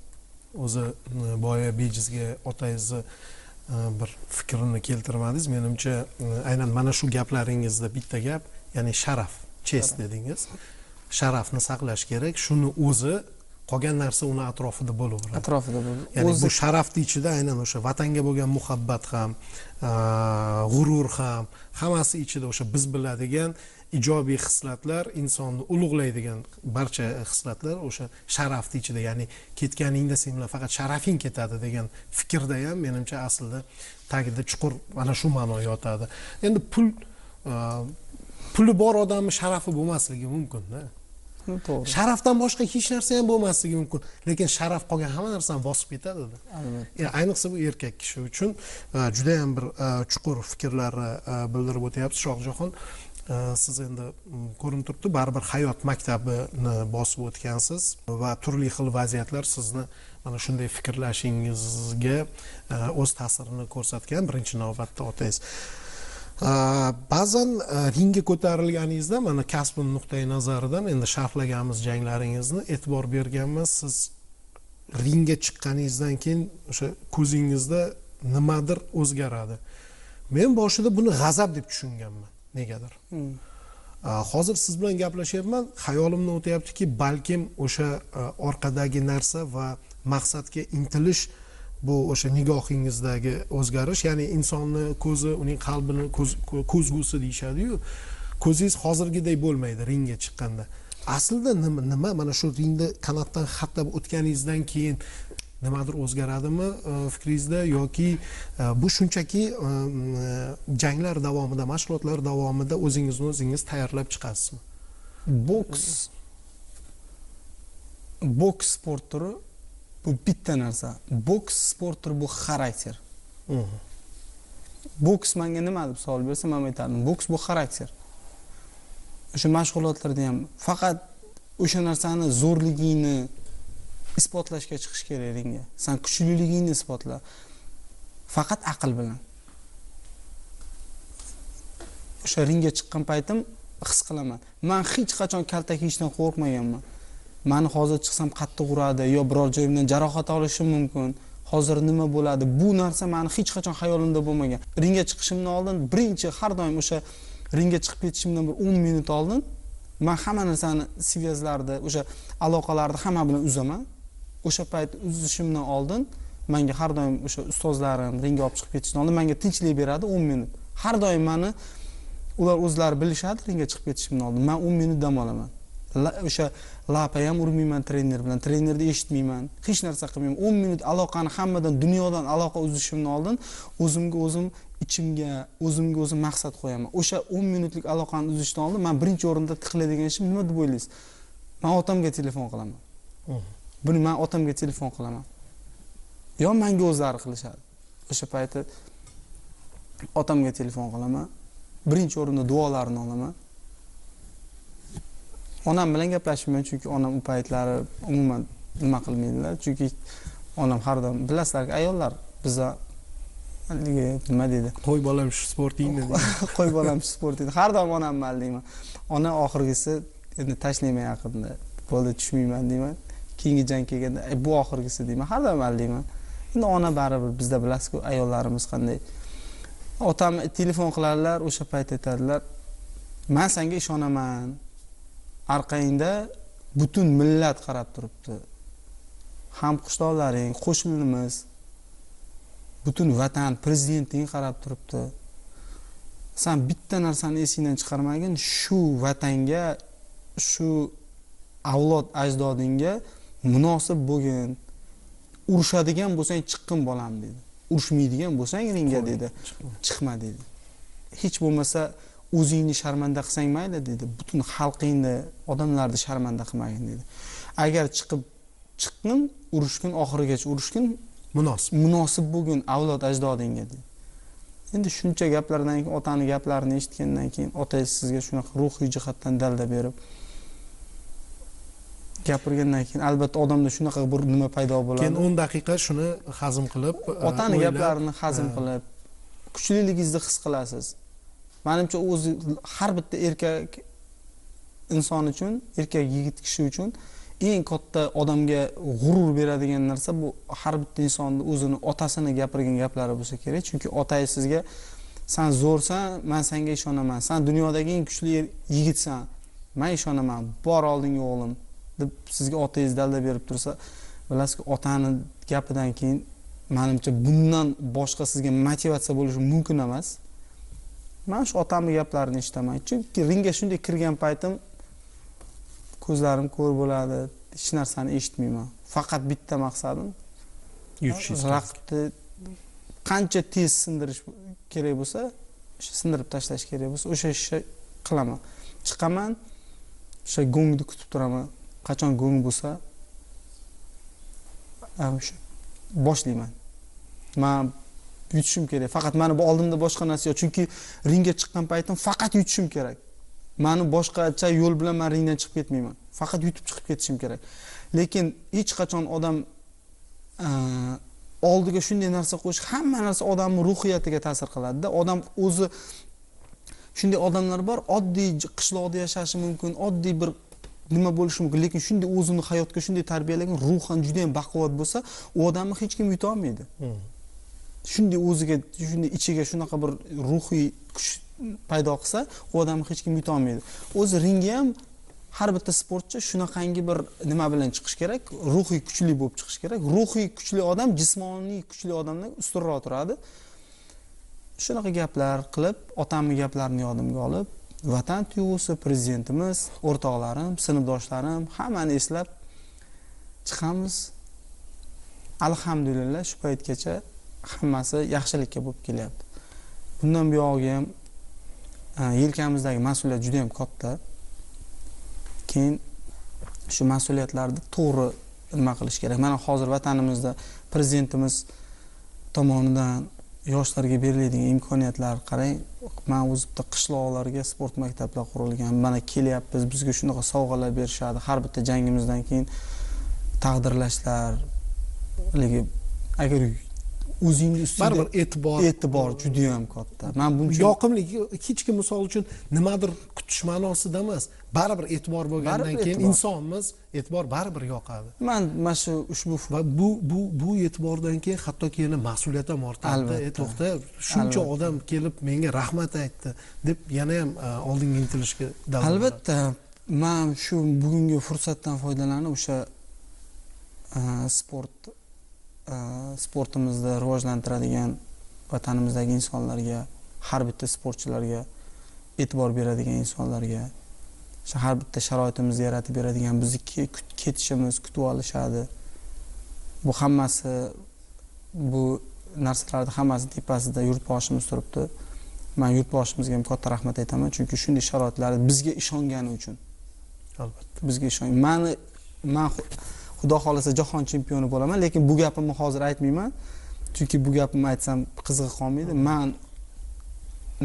O'zi boya bejizga otangizni bir fikrini keltirmadingiz. Menimcha aynan mana shu gaplaringizda bitta gap, ya'ni sharaf, chest dedingiz. Sharafni saqlash kerak. Shuni o'zi qolgan narsa uni atrofida bo'laveradi. Atrofida bo'ladi. Ya'ni bu sharafning ichida aynan o'sha vatanga bo'lgan muhabbat ham, g'urur ham, hammasi ichida o'sha biz biladigan ijobiy xislatlar, insonni ulug'laydigan barcha xislatlar o'sha sharafning ichida, ya'ni ketganingda sen bilan faqat sharafing ketadi degan fikrda ham menimcha aslida tagida chuqur mana shu ma'no yotadi. Endi puli bor odamning sharafi bo'lmasligi mumkin-da. To'g'ri. Sharafdan boshqa hech narsa ham bo'lmasligi mumkin, lekin sharaf qolgan hamma narsani bosib ketadi-da. Albatta. Ayniqsa bu erkak kishi uchun juda ham bir chuqur fikrlarni bildirib o'tyapsiz Shohjahon. Siz endi ko'rinib turibdi, baribir hayot maktabini bosib o'tgansiz va turli xil vaziyatlar sizni mana shunday fikrlashingizga o'z ta'sirini ko'rsatgan birinchi navbatda otangiz. Ba'zan ringga ko'tarilganingizda mana kasb nuqtai nazaridan endi sharhlaganmiz janglaringizni e'tibor berganmiz. Siz ringga chiqqaningizdan keyin o'sha ko'zingizda nimadir o'zgaradi. Men boshida buni g'azab deb tushunganman, negadir. Hozir siz bilan gaplashyapman, xayolimdan o'tyaptiki, balkim o'sha orqadagi narsa va maqsadga intilish bu o'sha nigohingizdagi o'zgarish, ya'ni insonni ko'zi, uning qalbini ko'zgusi deyshadi-yu. Ko'zingiz hozirgidek bo'lmaydi ringga chiqqanda. Aslida nima mana shu ringda qanotdan xatlab o'tganingizdan keyin nimadir o'zgaradimi fikringizda yoki bu shunchaki janglar davomida, mashg'ulotlar davomida o'zingizni o'zingiz tayyorlab chiqasizmi? Boks sport turi bu bitta narsa. Boks sport turi bu xarakter. Boks menga nima deb savol bersa, men aytadim, boks bu xarakter. O'sha mashg'ulotlarda ham faqat o'sha narsani zo'rligini isbotlashga chiqish kerak ringga. Sen kuchliligingni isbotla. Faqat aql bilan. O'sha ringga chiqqan paytim his qilaman. Men hech qachon kaltak yeyishdan qo'rqmaganman. Meni hozir chiqsam qattiq uradi yo biror joyimdan jarohat olishim mumkin. Hozir nima bo'ladi? Bu narsa meni hech qachon xayolimda bo'lmagan. Ringga chiqishimdan oldin birinchi har doim o'sha ringga chiqib ketishimdan bir 10 minut oldin men hamma narsani svязlarni, o'sha aloqalarni hamma bilan uzaman. O'sha payt uzishimdan oldin menga har doim o'sha ustozlarim ringga olib chiqib ketishdan oldin menga tinchlik beradi 10 minut. Har doim meni ular o'zlari bilishadi ringga chiqib ketishimdan oldin. Men 10 minut dam olaman. O'sha lapa ham urmayman trener bilan, trenerni eshitmayman, hech narsa qilmayman. 10 minut aloqani hammadan dunyodan aloqa uzishimdan oldin o'zimga o'zim maqsad qo'yaman. O'sha 10 minutlik aloqani uzishdan oldin men birinchi o'rinda tiqiladigan ishim nima deb o'ylaysiz? Men otamga telefon qilaman. Buni men otamga telefon qilaman. Yo menga o'zlari qilishadi. O'sha payti otamga telefon qilaman. Birinchi o'rinda duolarini olaman. Onam bilan gaplashmayman, chunki onam u paytlari umuman nima qilmaydilar, chunki onam har doim bilasizlar, ayollar biza nima deydi? Qo'y bolam shu sportingni deydi. Qo'y bolam shu sportingni. Har doim onam mal deyman. Ona oxirgisi endi tashlayman yaqinda. Bo'ldi tushmayman deyman. Keyingi jang kelganda bu oxirgisi deyman. Har doim mal deyman. Endi ona baribir bizda bilasiz-ku, ayollarimiz qanday. Otam telefon qiladilar, o'sha payt aytadilar, "Men senga ishonaman. Orqangda butun millat qarab turibdi. Ham qishloqlaring, qo'shnimiz, butun vatan, prezidenting qarab turibdi. Sen bitta narsani esingdan chiqarmagin, shu vatanga, shu avlod ajdodingga munosib bo'lgin. Urushadigan bo'lsang chiqqin bolam" dedi. Urushmaydigan bo'lsang ringga dedi, chiqma dedi. Hech bo'lmasa o'zingni sharmanda qilsang mayli dedi. Butun xalqingni, odamlarni sharmanda qilmagin dedi. Agar chiqqin, urushgin, oxirigacha urushgin, munosib bo'lgin avlod ajdodingga dedi. Endi shuncha gaplardan keyin, otani gaplarini eshitgandan keyin otangiz sizga shunaqa ruhiy jihatdan dalda berib gapirgandan keyin albatta odamda shunaqa bir nima paydo bo'ladi. Keyin 10 daqiqa shuni hazm qilib, otani gaplarini hazm qilib, kuchliligingizni his qilasiz. Menimcha o'zi har bitta erkak inson uchun, erkak yigit kishi uchun eng katta odamga g'urur beradigan narsa bu har bitta insonni o'zini otasini gapirgan gaplari bo'lsa kerak. Chunki otangiz sizga "Sen zo'rsan, men senga ishonaman. Sen dunyodagi eng kuchli yigitsan. Men ishonaman. Bor oldinga o'g'lim" deb sizga otangiz dalda berib tursa, bilasizki, otani gapidan keyin menimcha bundan boshqa sizga motivatsiya bo'lishi mumkin emas. Men shu otamning gaplarini eshitaman. Chunki ringga shunday kirgan paytim ko'zlarim ko'r bo'ladi, hech narsani eshitmayman. Faqat bitta maqsadim yutishingiz. Raqibni qancha tez sindirish kerak bo'lsa, sindirib tashlash kerak bo'lsa, o'sha ishni qilaman. Chiqaman, o'sha gongni kutib turaman. Qachon gong bo'lsa, o'sha boshlayman. Men yutishim kerak. Faqat meni bu oldimda boshqa narsa yo'q. Chunki ringga chiqqan paytim faqat yutishim kerak. Meni boshqacha yo'l bilan men ringdan chiqib ketmayman. Faqat yutib chiqib ketishim kerak. Lekin hech qachon odam oldiga shunday narsa qo'yish, hamma narsa odamning ruhiyatiga ta'sir qiladi-da. Odam o'zi shunday odamlar bor, oddiy qishloqda yashashi mumkin, oddiy bir nima bo'lishi mumkin, lekin shunday o'zini hayotga shunday tarbiyalagan, ruhan juda ham baquvvat bo'lsa, u odamni hech kim yuta olmaydi. Shunday o'ziga, shunday ichiga shunaqa bir ruhiy kuch paydo qilsa, u odamni hech kim yuta olmaydi. O'zi ringga ham har bitta sportchi shunaqangi bir nima bilan chiqish kerak, ruhiy kuchli bo'lib chiqish kerak. Ruhiy kuchli odam jismoniy kuchli odamdan ustunroq turadi. Shunaqa gaplar qilib, otamning gaplarini yodimga olib, vatan tuyg'usi, prezidentimiz, o'rtoqlarim, sinfdoshlarim hammani eslab chiqamiz. Alhamdulillah shu paytgacha hammasi yaxshilikka bo'lib kelyapti. Bundan buyog'iga ham yelkamizdagi mas'uliyat juda ham katta. Keyin shu mas'uliyatlarni to'g'ri nima qilish kerak. Mana hozir vatanimizda prezidentimiz tomonidan yoshlarga beriladigan imkoniyatlar qarang. Men o'zimda qishloqlarga sport maktablar qurilgan. Mana kelyapmiz, bizga shunaqa sovg'alar berishadi. Har bitta jangimizdan keyin taqdirlashlar. Agar o'zingni ustida baribir e'tibor juda ham katta. Men buncha yoqimli, hech kim misol uchun nimadir kutish ma'nosida emas. Baribir e'tibor bo'lgandan keyin insonmiz, e'tibor baribir yoqadi. Men mana shu ushbu va bu e'tibordan keyin hattoki yana mas'uliyat ham ortadi. To'xta, shuncha odam kelib menga rahmat aytdi deb yana ham oldinga intilishga dalil. Albatta, men shu bugungi fursatdan foydalanib o'sha sport sportimizni rivojlantiradigan vatanimizdagi insonlarga, har bitta sportchilarga e'tibor beradigan insonlarga, har bitta sharoitimizni yaratib beradigan, bizni ketishimiz kutib olishadi. Bu hammasi, bu narsalarning hammasi tepasida yurtboshimiz turibdi. Men yurtboshimizga ham katta rahmat aytaman, chunki shunday sharoitlarni bizga ishongani uchun. Albatta. Bizga ishong. Men Xudo xolasa jahon chempioni bo'laman, lekin bu gapimni hozir aytmayman. Chunki bu gapimni aytsam qiziq qolmaydi. Men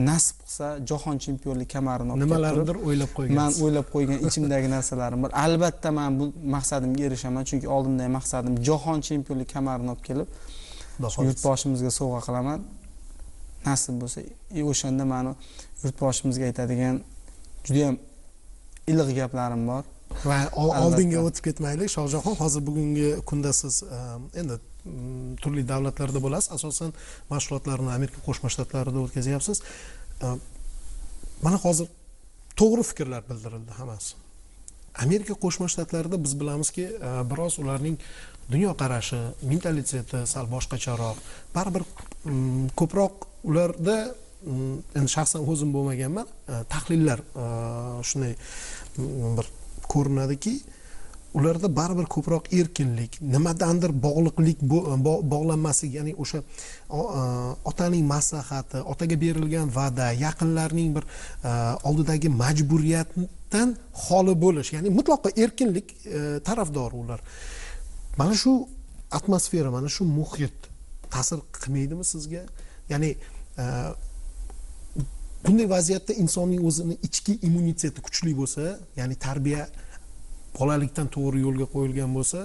nasib qilsa jahon chempionlik kamarini olib nimalardir o'ylab qo'ygan. Men o'ylab qo'ygan ichimdagi narsalarim bor. Albatta men bu maqsadimga erishaman, chunki oldimdagi maqsadim jahon chempionlik kamarini olib kelib yurtboshimizga sovg'a qilaman. Nasib bo'lsa, o'shanda meni yurtboshimizga aytadigan juda ham iliq gaplarim bor. Va oldinga o'tib ketmaylik. Shohjahon, hozir bugungi kunda siz endi turli davlatlarda bo'lasiz, asosan mashg'ulotlarni Amerika Qo'shma Shtatlarida o'tkazyapsiz. Mana hozir to'g'ri fikrlar bildirildi hammasi. Amerika Qo'shma Shtatlarida biz bilamizki, biroz ularning dunyoqarashi, mentaliteti sal boshqacharoq. Baribir ko'proq ularda endi shaxsan o'zim bo'lmaganman, tahlillar shunday bir ko'rinadiki, ularda baribir ko'proq erkinlik, nimadandir bog'liqlik bog'lanmasligi, ya'ni o'sha otaning maslahati, otaga berilgan va'da, yaqinlarning bir oldidagi majburiyatdan xoli bo'lish, ya'ni mutlaqo erkinlik tarafdori ular. Mana shu atmosfera, mana shu muhit ta'sir qilmaydimi sizga? Ya'ni bunday vaziyatda insonning o'zini ichki immuniteti kuchli bo'lsa, ya'ni tarbiya bolalikdan to'g'ri yo'lga qo'yilgan bo'lsa,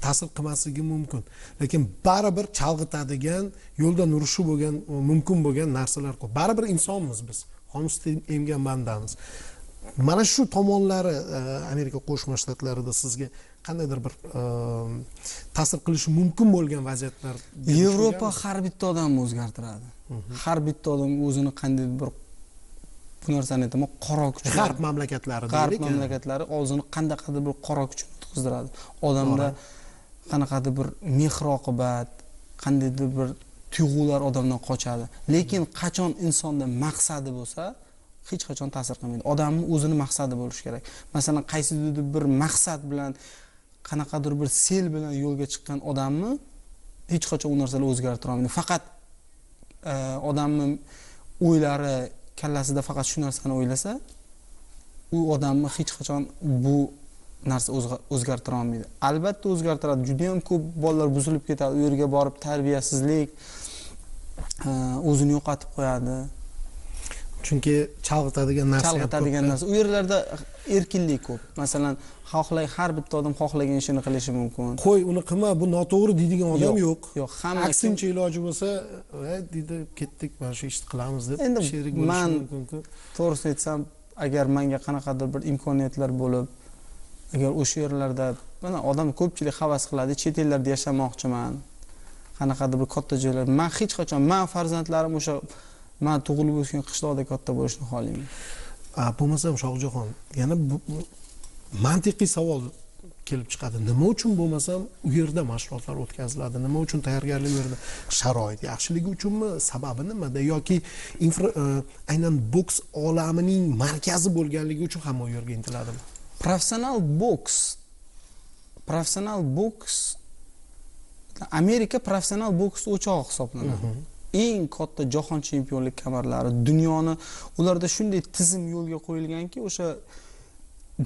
ta'sir qilmasligi mumkin. Lekin baribir chalg'itadigan, yo'ldan urishi bo'lgan, mumkin bo'lgan narsalar ko'p. Baribir insonmiz biz. Qonunsiz emgan bandamiz. Mana shu tomonlari Amerika Qo'shma Shtatlarida sizga qandaydir bir ta'sir qilishi mumkin bo'lgan vaziyatlar. Yevropa har bitta odamni o'zgartiradi. Har bitta odam o'zini qanday bir bu narsani aytaman, qora kuch. G'arb mamlakatlari deylik. G'arb mamlakatlari o'zini qandaqadir bir qora kuch o'tkazdiradi. Odamda qanaqadir bir mehr-oqibat, qandaydir bir tuyg'ular odamdan qochadi. Lekin qachon insonda maqsadi bo'lsa, hech qachon ta'sir qilmaydi. Odamning o'zini maqsadi bo'lishi kerak. Masalan, qaysidir bir maqsad bilan, qanaqadir bir sel bilan yo'lga chiqqan odamni hech qachon u narsalarni o'zgartira olmaydi. Faqat odamning o'ylari kallasida faqat shu narsani o'ylasa, u odamni hech qachon bu narsa o'zgartira olmaydi. Albatta o'zgartiradi. Juda ham ko'p bolalar buzilib ketadi. U yerga borib tarbiyasizlik o'zini yo'qotib qo'yadi. Chunki chalg'itadigan narsa. U yerlarda erkinlik ko'p. Masalan, har bitta odam xohlagan ishini qilishi mumkin. Qo'y, uni qilma, bu noto'g'ri deydigan odam yo'q. Yo'q, hamma aksincha iloji bo'lsa, deydi, ketdik, mana shu ishni qilamiz deb sherik bo'lishi mumkin. To'g'risini aytsam, agar menga qanaqadir bir imkoniyatlar bo'lib, agar o'sha yerlarda, mana odam ko'pchilik havas qiladi, chet ellarda yashamoqchiman. Qanaqadir bir katta joylar. Men hech qachon farzandlarim o'sha men tug'ilib o'sgan qishloqda katta bo'lishni xohlayman. Bo'lmasam Shohjahon, yana bu mantiqiy savol kelib chiqadi. Nima uchun bo'lmasam u yerda mashg'ulotlar o'tkaziladi? Nima uchun tayyorgarlik u yerda? Sharoit yaxshiligi uchunmi? Sababi nimada? Yoki aynan boks olamining markazi bo'lganligi uchun ham u yerga intiladimi? Professional boks Amerika professional boks o'chog'i hisoblanadi. Eng katta jahon chempionlik kamarlari, dunyoni ularda shunday tizim yo'lga qo'yilganki, o'sha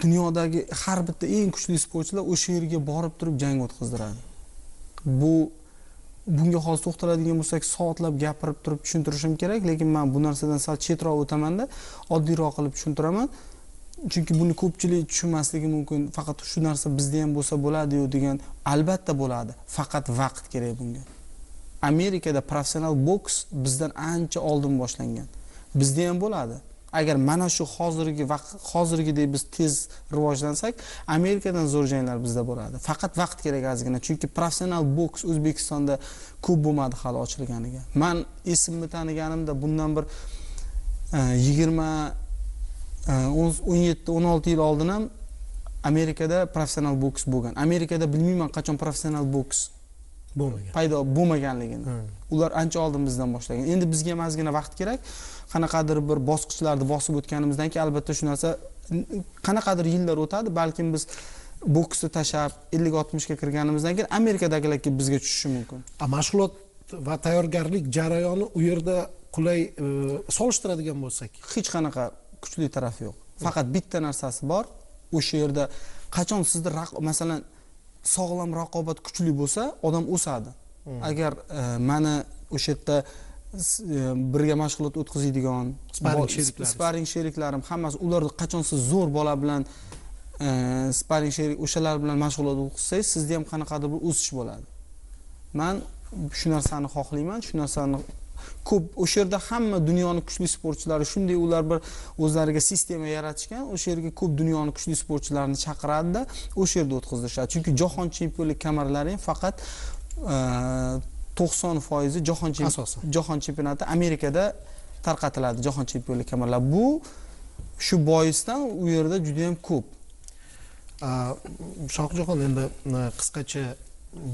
dunyodagi har bitta eng kuchli sportchilar o'sha yerga borib turib jang o'tkazdiradi. Bunga hozir to'xtaladigan bo'lsak, soatlab gapirib turib tushuntirishim kerak, lekin men bu narsadan sal chetroq o'tamanda, oddiyroq qilib tushuntiraman. Chunki buni ko'pchilik tushunmasligi mumkin. Faqat shu narsa bizda ham bo'lsa bo'ladi-yu degan, albatta bo'ladi. Faqat vaqt kerak bunga. Amerikada professional boks bizdan ancha oldin boshlangan. Bizda ham bo'ladi. Agar mana shu hozirgidek biz tez rivojlansak, Amerikadan zo'r janglar bizda bo'ladi. Faqat vaqt kerak ozgina. Chunki professional boks O'zbekistonda ko'p bo'lmadi hali ochilganiga. Men esimni taniganimda bundan bir 17-16 yil oldin ham Amerikada professional boks bo'lgan. Amerikada bilmayman qachon professional boks paydo bo'lmaganligini. Ular ancha oldin bizdan boshlagan. Endi bizga ham ozgina vaqt kerak. Qanaqadir bir bosqichlarni bosib o'tganimizdan keyin albatta shu narsa qanaqadir yillar o'tadi, balkim biz boksni tashab 50-60 ga kirganimizdan keyin Amerikadagilarga bizga tushishi mumkin. Mashg'ulot va tayyorgarlik jarayoni u yerda qulay solishtiradigan bo'lsak, hech qanaqa kuchli tarafi yo'q. Faqat bitta narsasi bor. O'sha yerda qachon sizda masalan sog'lom raqobat kuchli bo'lsa, odam o'sadi. Agar mana o'sha yerda birga mashg'ulot o'tkazadigan sparring sheriklarim hammasi ularni qachon siz zo'r bola bilan sparring sherik o'shalar bilan mashg'ulot o'tkazsangiz, sizda ham qanaqadir bir o'sish bo'ladi. Men shu narsani xohlayman, shu narsani ko'p o'sha yerda hamma dunyoning kuchli sportchilari shunday ular bir o'zlariga sistema yaratishgan, o'sha yerga ko'p dunyoning kuchli sportchilarini chaqiradi-da, o'sha yerda o'tkazishadi. Chunki jahon chempionlik kamarlari ham faqat 90% jahon chempionati Amerikada tarqatiladi, jahon chempionlik kamarlari. Bu shu boisdan u yerda juda ham ko'p. Shohjahon, endi qisqacha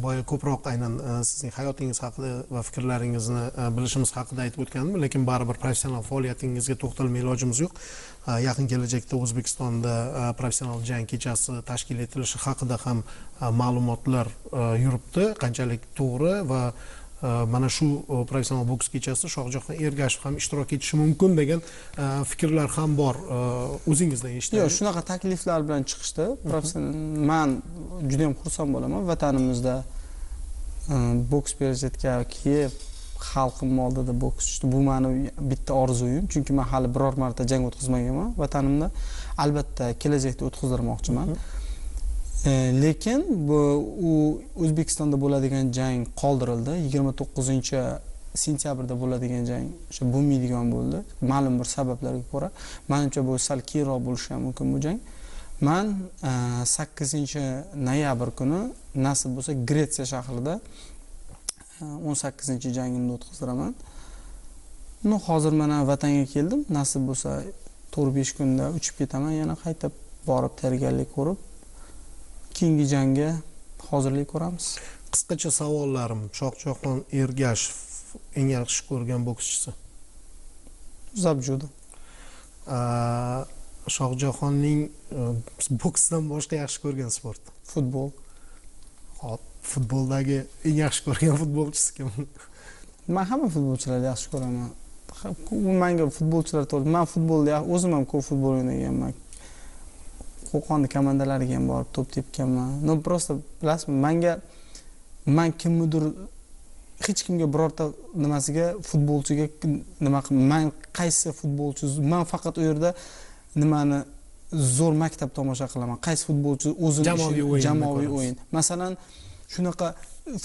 boya ko'proq aynan sizning hayotingiz haqida va fikrlaringizni bilishimiz haqida aytib o'tgandim, lekin baribir professional faoliyatingizga to'xtalmay ilojimiz yo'q. Yaqin kelajakda O'zbekistonda professional jang kechasi tashkil etilishi haqida ham ma'lumotlar yuribdi. Qanchalik to'g'ri va mana shu professional boks kechasida Shohjahon Ergashev ham ishtirok etishi mumkin degan fikrlar ham bor. O'zingizdan eshitdingiz? Yo'q, shunaqa takliflar bilan chiqishdi. Men juda ham xursand bo'laman. Vatanimizda boks prezidentga kelib, xalqim oldida boks tushdi. Bu meni bitta orzuyim, chunki men hali biror marta jang o'tkazmaganman vatanimda. Albatta kelajakda o'tkazdirmoqchiman. Lekin bu O'zbekistonda bo'ladigan jang qoldirildi. 29-sentyabrda bo'ladigan jang o'sha bo'lmaydigan bo'ldi. Ma'lum bir sabablarga ko'ra. Menimcha bu sal keyinroq bo'lishi ham mumkin bu jang. Men 8-noyabr kuni nasib bo'lsa Gretsiya shahrida 18-jangimni o'tkaziraman. Hozir mana vatanga keldim. Nasib bo'lsa 4-5 kunda uchib ketaman, yana qaytib borib tayyorgarlik ko'rib keyingi jangga hozirlik ko'ramiz. Qisqacha savollarim. Shohjahon Ergashev eng yaxshi ko'rgan bokschisi? Zabjuda. Shohjahonning boksdan boshqa yaxshi ko'rgan sport? Futbol. Hop, futboldagi eng yaxshi ko'rgan futbolchisi kim? Men hamma futbolchilarni yaxshi ko'raman. Menga futbolchilar to'g'ri. Men futbolda o'zim ham ko'p futbol o'ynaganman. Qo'qonning komandalariga ham borib to'p tepganman. Просто bilasizmi, men kimnidir hech kimga birorta nimasiga futbolchiga men qaysi futbolchi, men faqat u yerda nimani zo'r maktab tomosha qilaman. Qaysi futbolchi o'zini jamoaviy o'yin. Masalan, shunaqa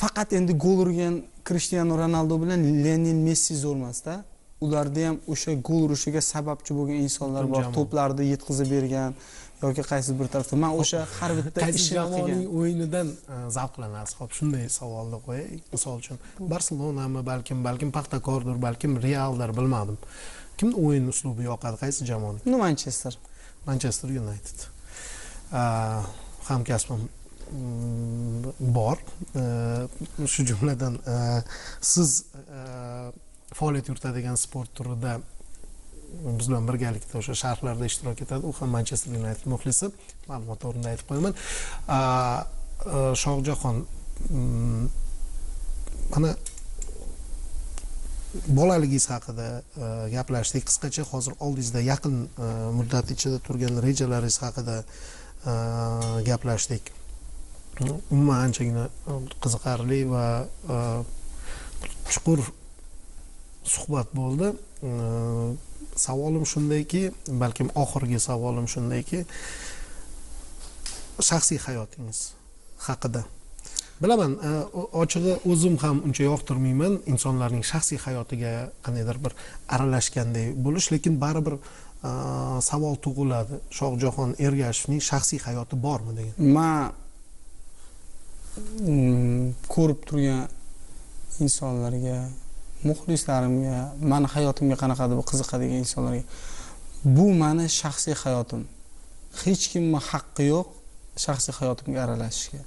faqat endi gol urgan Cristiano Ronaldo bilan Lionel Messi zo'r emas-da. Ularda ham o'sha gol urishiga sababchi bo'lgan insonlar bor, to'plarni yetkazib bergan yoki qaysi bir tarafda. Men o'sha har bitta jamoaning o'yinidan zavqlanasiz. Xo'p, shunday savolni qo'yay. Misol uchun, Barselonami, balkim Paxtakordir, balkim Realdir, bilmadim. Kimning o'yin uslubi yoqadi, qaysi jamoaning? Manchester United. Hamkasbim bor. Shu jumladan siz faoliyat yuritadigan sport turida biz bilan birgalikda o'sha sharhlarda ishtirok etadi. U ham Manchester United muxlisi. Ma'lumot o'rnida aytib qo'yaman. Shohjahon, mana bolaligingiz haqida gaplashdik. Qisqacha hozir oldingizda yaqin muddat ichida turgan rejalaringiz haqida gaplashdik. Umuman anchagina qiziqarli va chuqur suhbat bo'ldi. Savolim shundayki, balkim oxirgi savolim shundayki, shaxsiy hayotingiz haqida. Bilaman, ochig'i o'zim ham uncha yoqtirmayman insonlarning shaxsiy hayotiga qandaydir bir aralashganday bo'lish, lekin baribir savol tug'iladi. Shohjahon Ergashevning shaxsiy hayoti bormi degan. Men ko'rib turgan insonlarga, muxlislarimga, meni hayotimga qanaqadir qiziqadigan insonlarga, bu meni shaxsiy hayotim. Hech kimning haqqi yo'q shaxsiy hayotimga aralashishga.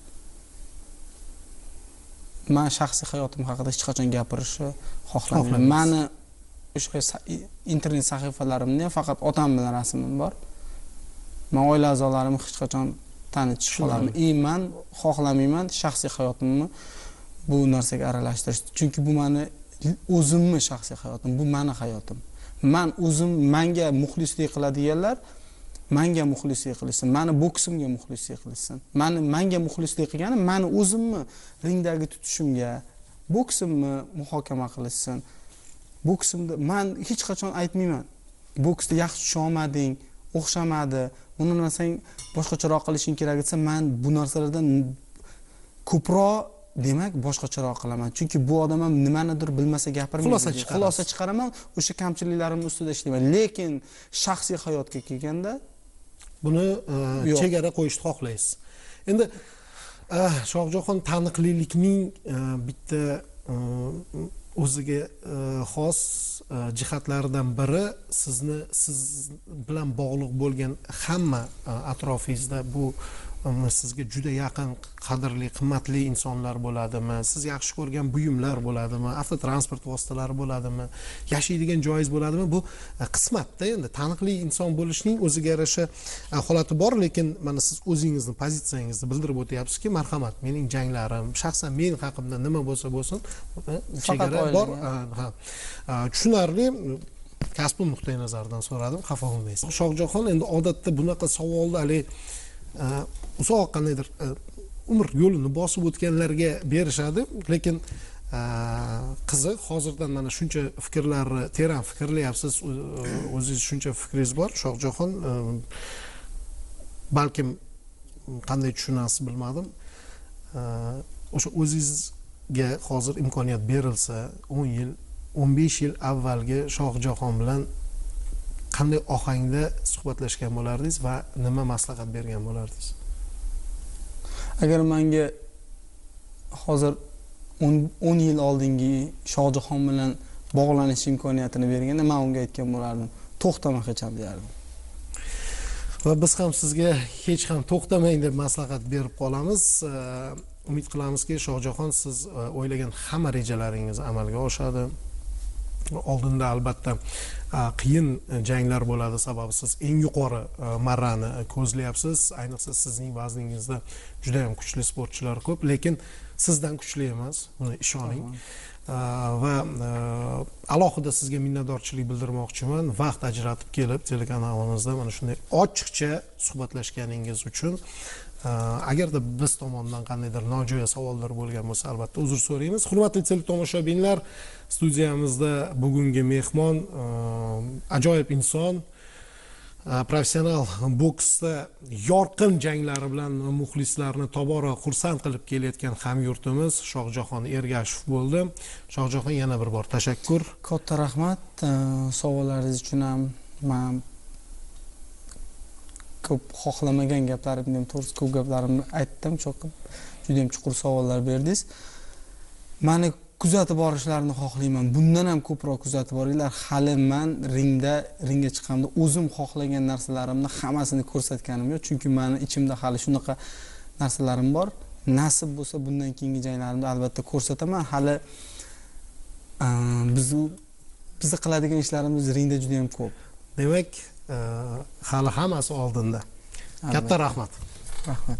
men shaxsiy hayotim haqida hech qachon gapirishni xohlamayman. Meni o'sha internet sahifalarimda faqat otam bilan rasmim bor. Men oila a'zolarimni hech qachon tanitish xohlamayman. Men xohlamayman shaxsiy hayotimni bu narsaga aralashtirishni. Chunki bu meni o'zimni shaxsiy hayotim, bu meni hayotim. Men o'zim menga muxlislik qiladiganlar menga muxlislik qilsin, meni boksimga muxlislik qilsin. Menga muxlislik qilgani meni o'zimni ringdagi tutishimga, boksimni muhokama qilsin. Boksimda men hech qachon aytmayman. Boksda yaxshi tusha olmading, o'xshamadi, buni narsang boshqacharoq qilishing kerak desa, men bu narsalardan ko'proq demak boshqacharoq qilaman. Chunki bu odam ham nimanidir bilmasa gapirmaydi. Xulosa chiqaraman, o'sha kamchiliklarimni ustida ishlayman. Lekin shaxsiy hayotga kelganda buni chegara qo'yishni xohlaysiz. Endi Shohjahon taniqlilikning bitta o'ziga xos jihatlaridan biri siz bilan bog'liq bo'lgan hamma atrofingizda bu sizga juda yaqin, qadrli, qimmatli insonlar bo'ladimi? Siz yaxshi ko'rgan buyumlar bo'ladimi? Avtotransport vositalari bo'ladimi? Yashaydigan joyingiz bo'ladimi? Bu qismatda endi taniqli inson bo'lishning o'ziga yarasha holati bor, lekin mana siz o'zingizni pozitsiyangizni bildirib o'tyapsizki, marhamat, mening janglarim, shaxsan men haqimda nima bo'lsa bo'lsin, chegara bor. Ha. Tushunarli. Kasbim nuqtai nazaridan so'radim, xafa bo'lmaysiz. Shohjahon, endi odatda bunaqa savolni uzoq qandaydir umr yo'lini bosib o'tganlarga berishadi, lekin qiziq, hozirdan mana shuncha fikrlarni teran fikrlayapsiz, o'zingiz shuncha fikringiz bor. Shohjahon, balkim qanday tushunasiz bilmadim. O'sha o'zingizga hozir imkoniyat berilsa, 10 yil, 15 yil avvalgi Shohjahon bilan qanday ohangda suhbatlashgan bo'lardingiz va nima maslahat bergan bo'lardingiz? Agar menga hozir 10 yil oldingi Shohjahon bilan bog'lanish imkoniyatini berganda, men unga aytgan bo'lardim, to'xtama hech ham derdim. Va biz ham sizga hech ham to'xtamang deb maslahat berib qolamiz. Umid qilamizki, Shohjahon, siz o'ylagan hamma rejalaringiz amalga oshadi. Oldinda albatta qiyin janglar bo'ladi, sababi siz eng yuqori marrani ko'zlayapsiz. Ayniqsa sizning vazningizda juda ham kuchli sportchilar ko'p, lekin sizdan kuchli emas, buni ishoning. Va alohida sizga minnatdorchilik bildirmoqchiman. Vaqt ajratib kelib telekanalimizda mana shunday ochiqcha suhbatlashganingiz uchun. Agarda biz tomonidan qandaydir nojo'ya savollar bo'lgan bo'lsa, albatta uzr so'raymiz. Hurmatli teletomoshabinlar, studiyamizda bugungi mehmon ajoyib inson, professional boksda yorqin janglari bilan muxlislarni tobora xursand qilib kelayotgan hamyurtimiz Shohjahon Ergashev bo'ldi. Shohjahon, yana bir bor tashakkur. Katta rahmat. Savollaringiz uchun ham men ko'p xohlamagan gaplarimni ham to'g'ri ko'p gaplarimni aytdim, juda ham chuqur savollar berdingiz. Meni kuzatib borishlarini xohlayman. Bundan ham ko'proq kuzatib boringlar. Hali men ringga chiqqanda o'zim xohlagan narsalarimni hammasini ko'rsatganim yo'q, chunki meni ichimda hali shunaqa narsalarim bor. Nasib bo'lsa bundan keyingi janglarimda albatta ko'rsataman. Hali bizni qiladigan ishlarimiz ringda juda ham ko'p. Demak, hali hammasi oldinda. Katta rahmat. Rahmat.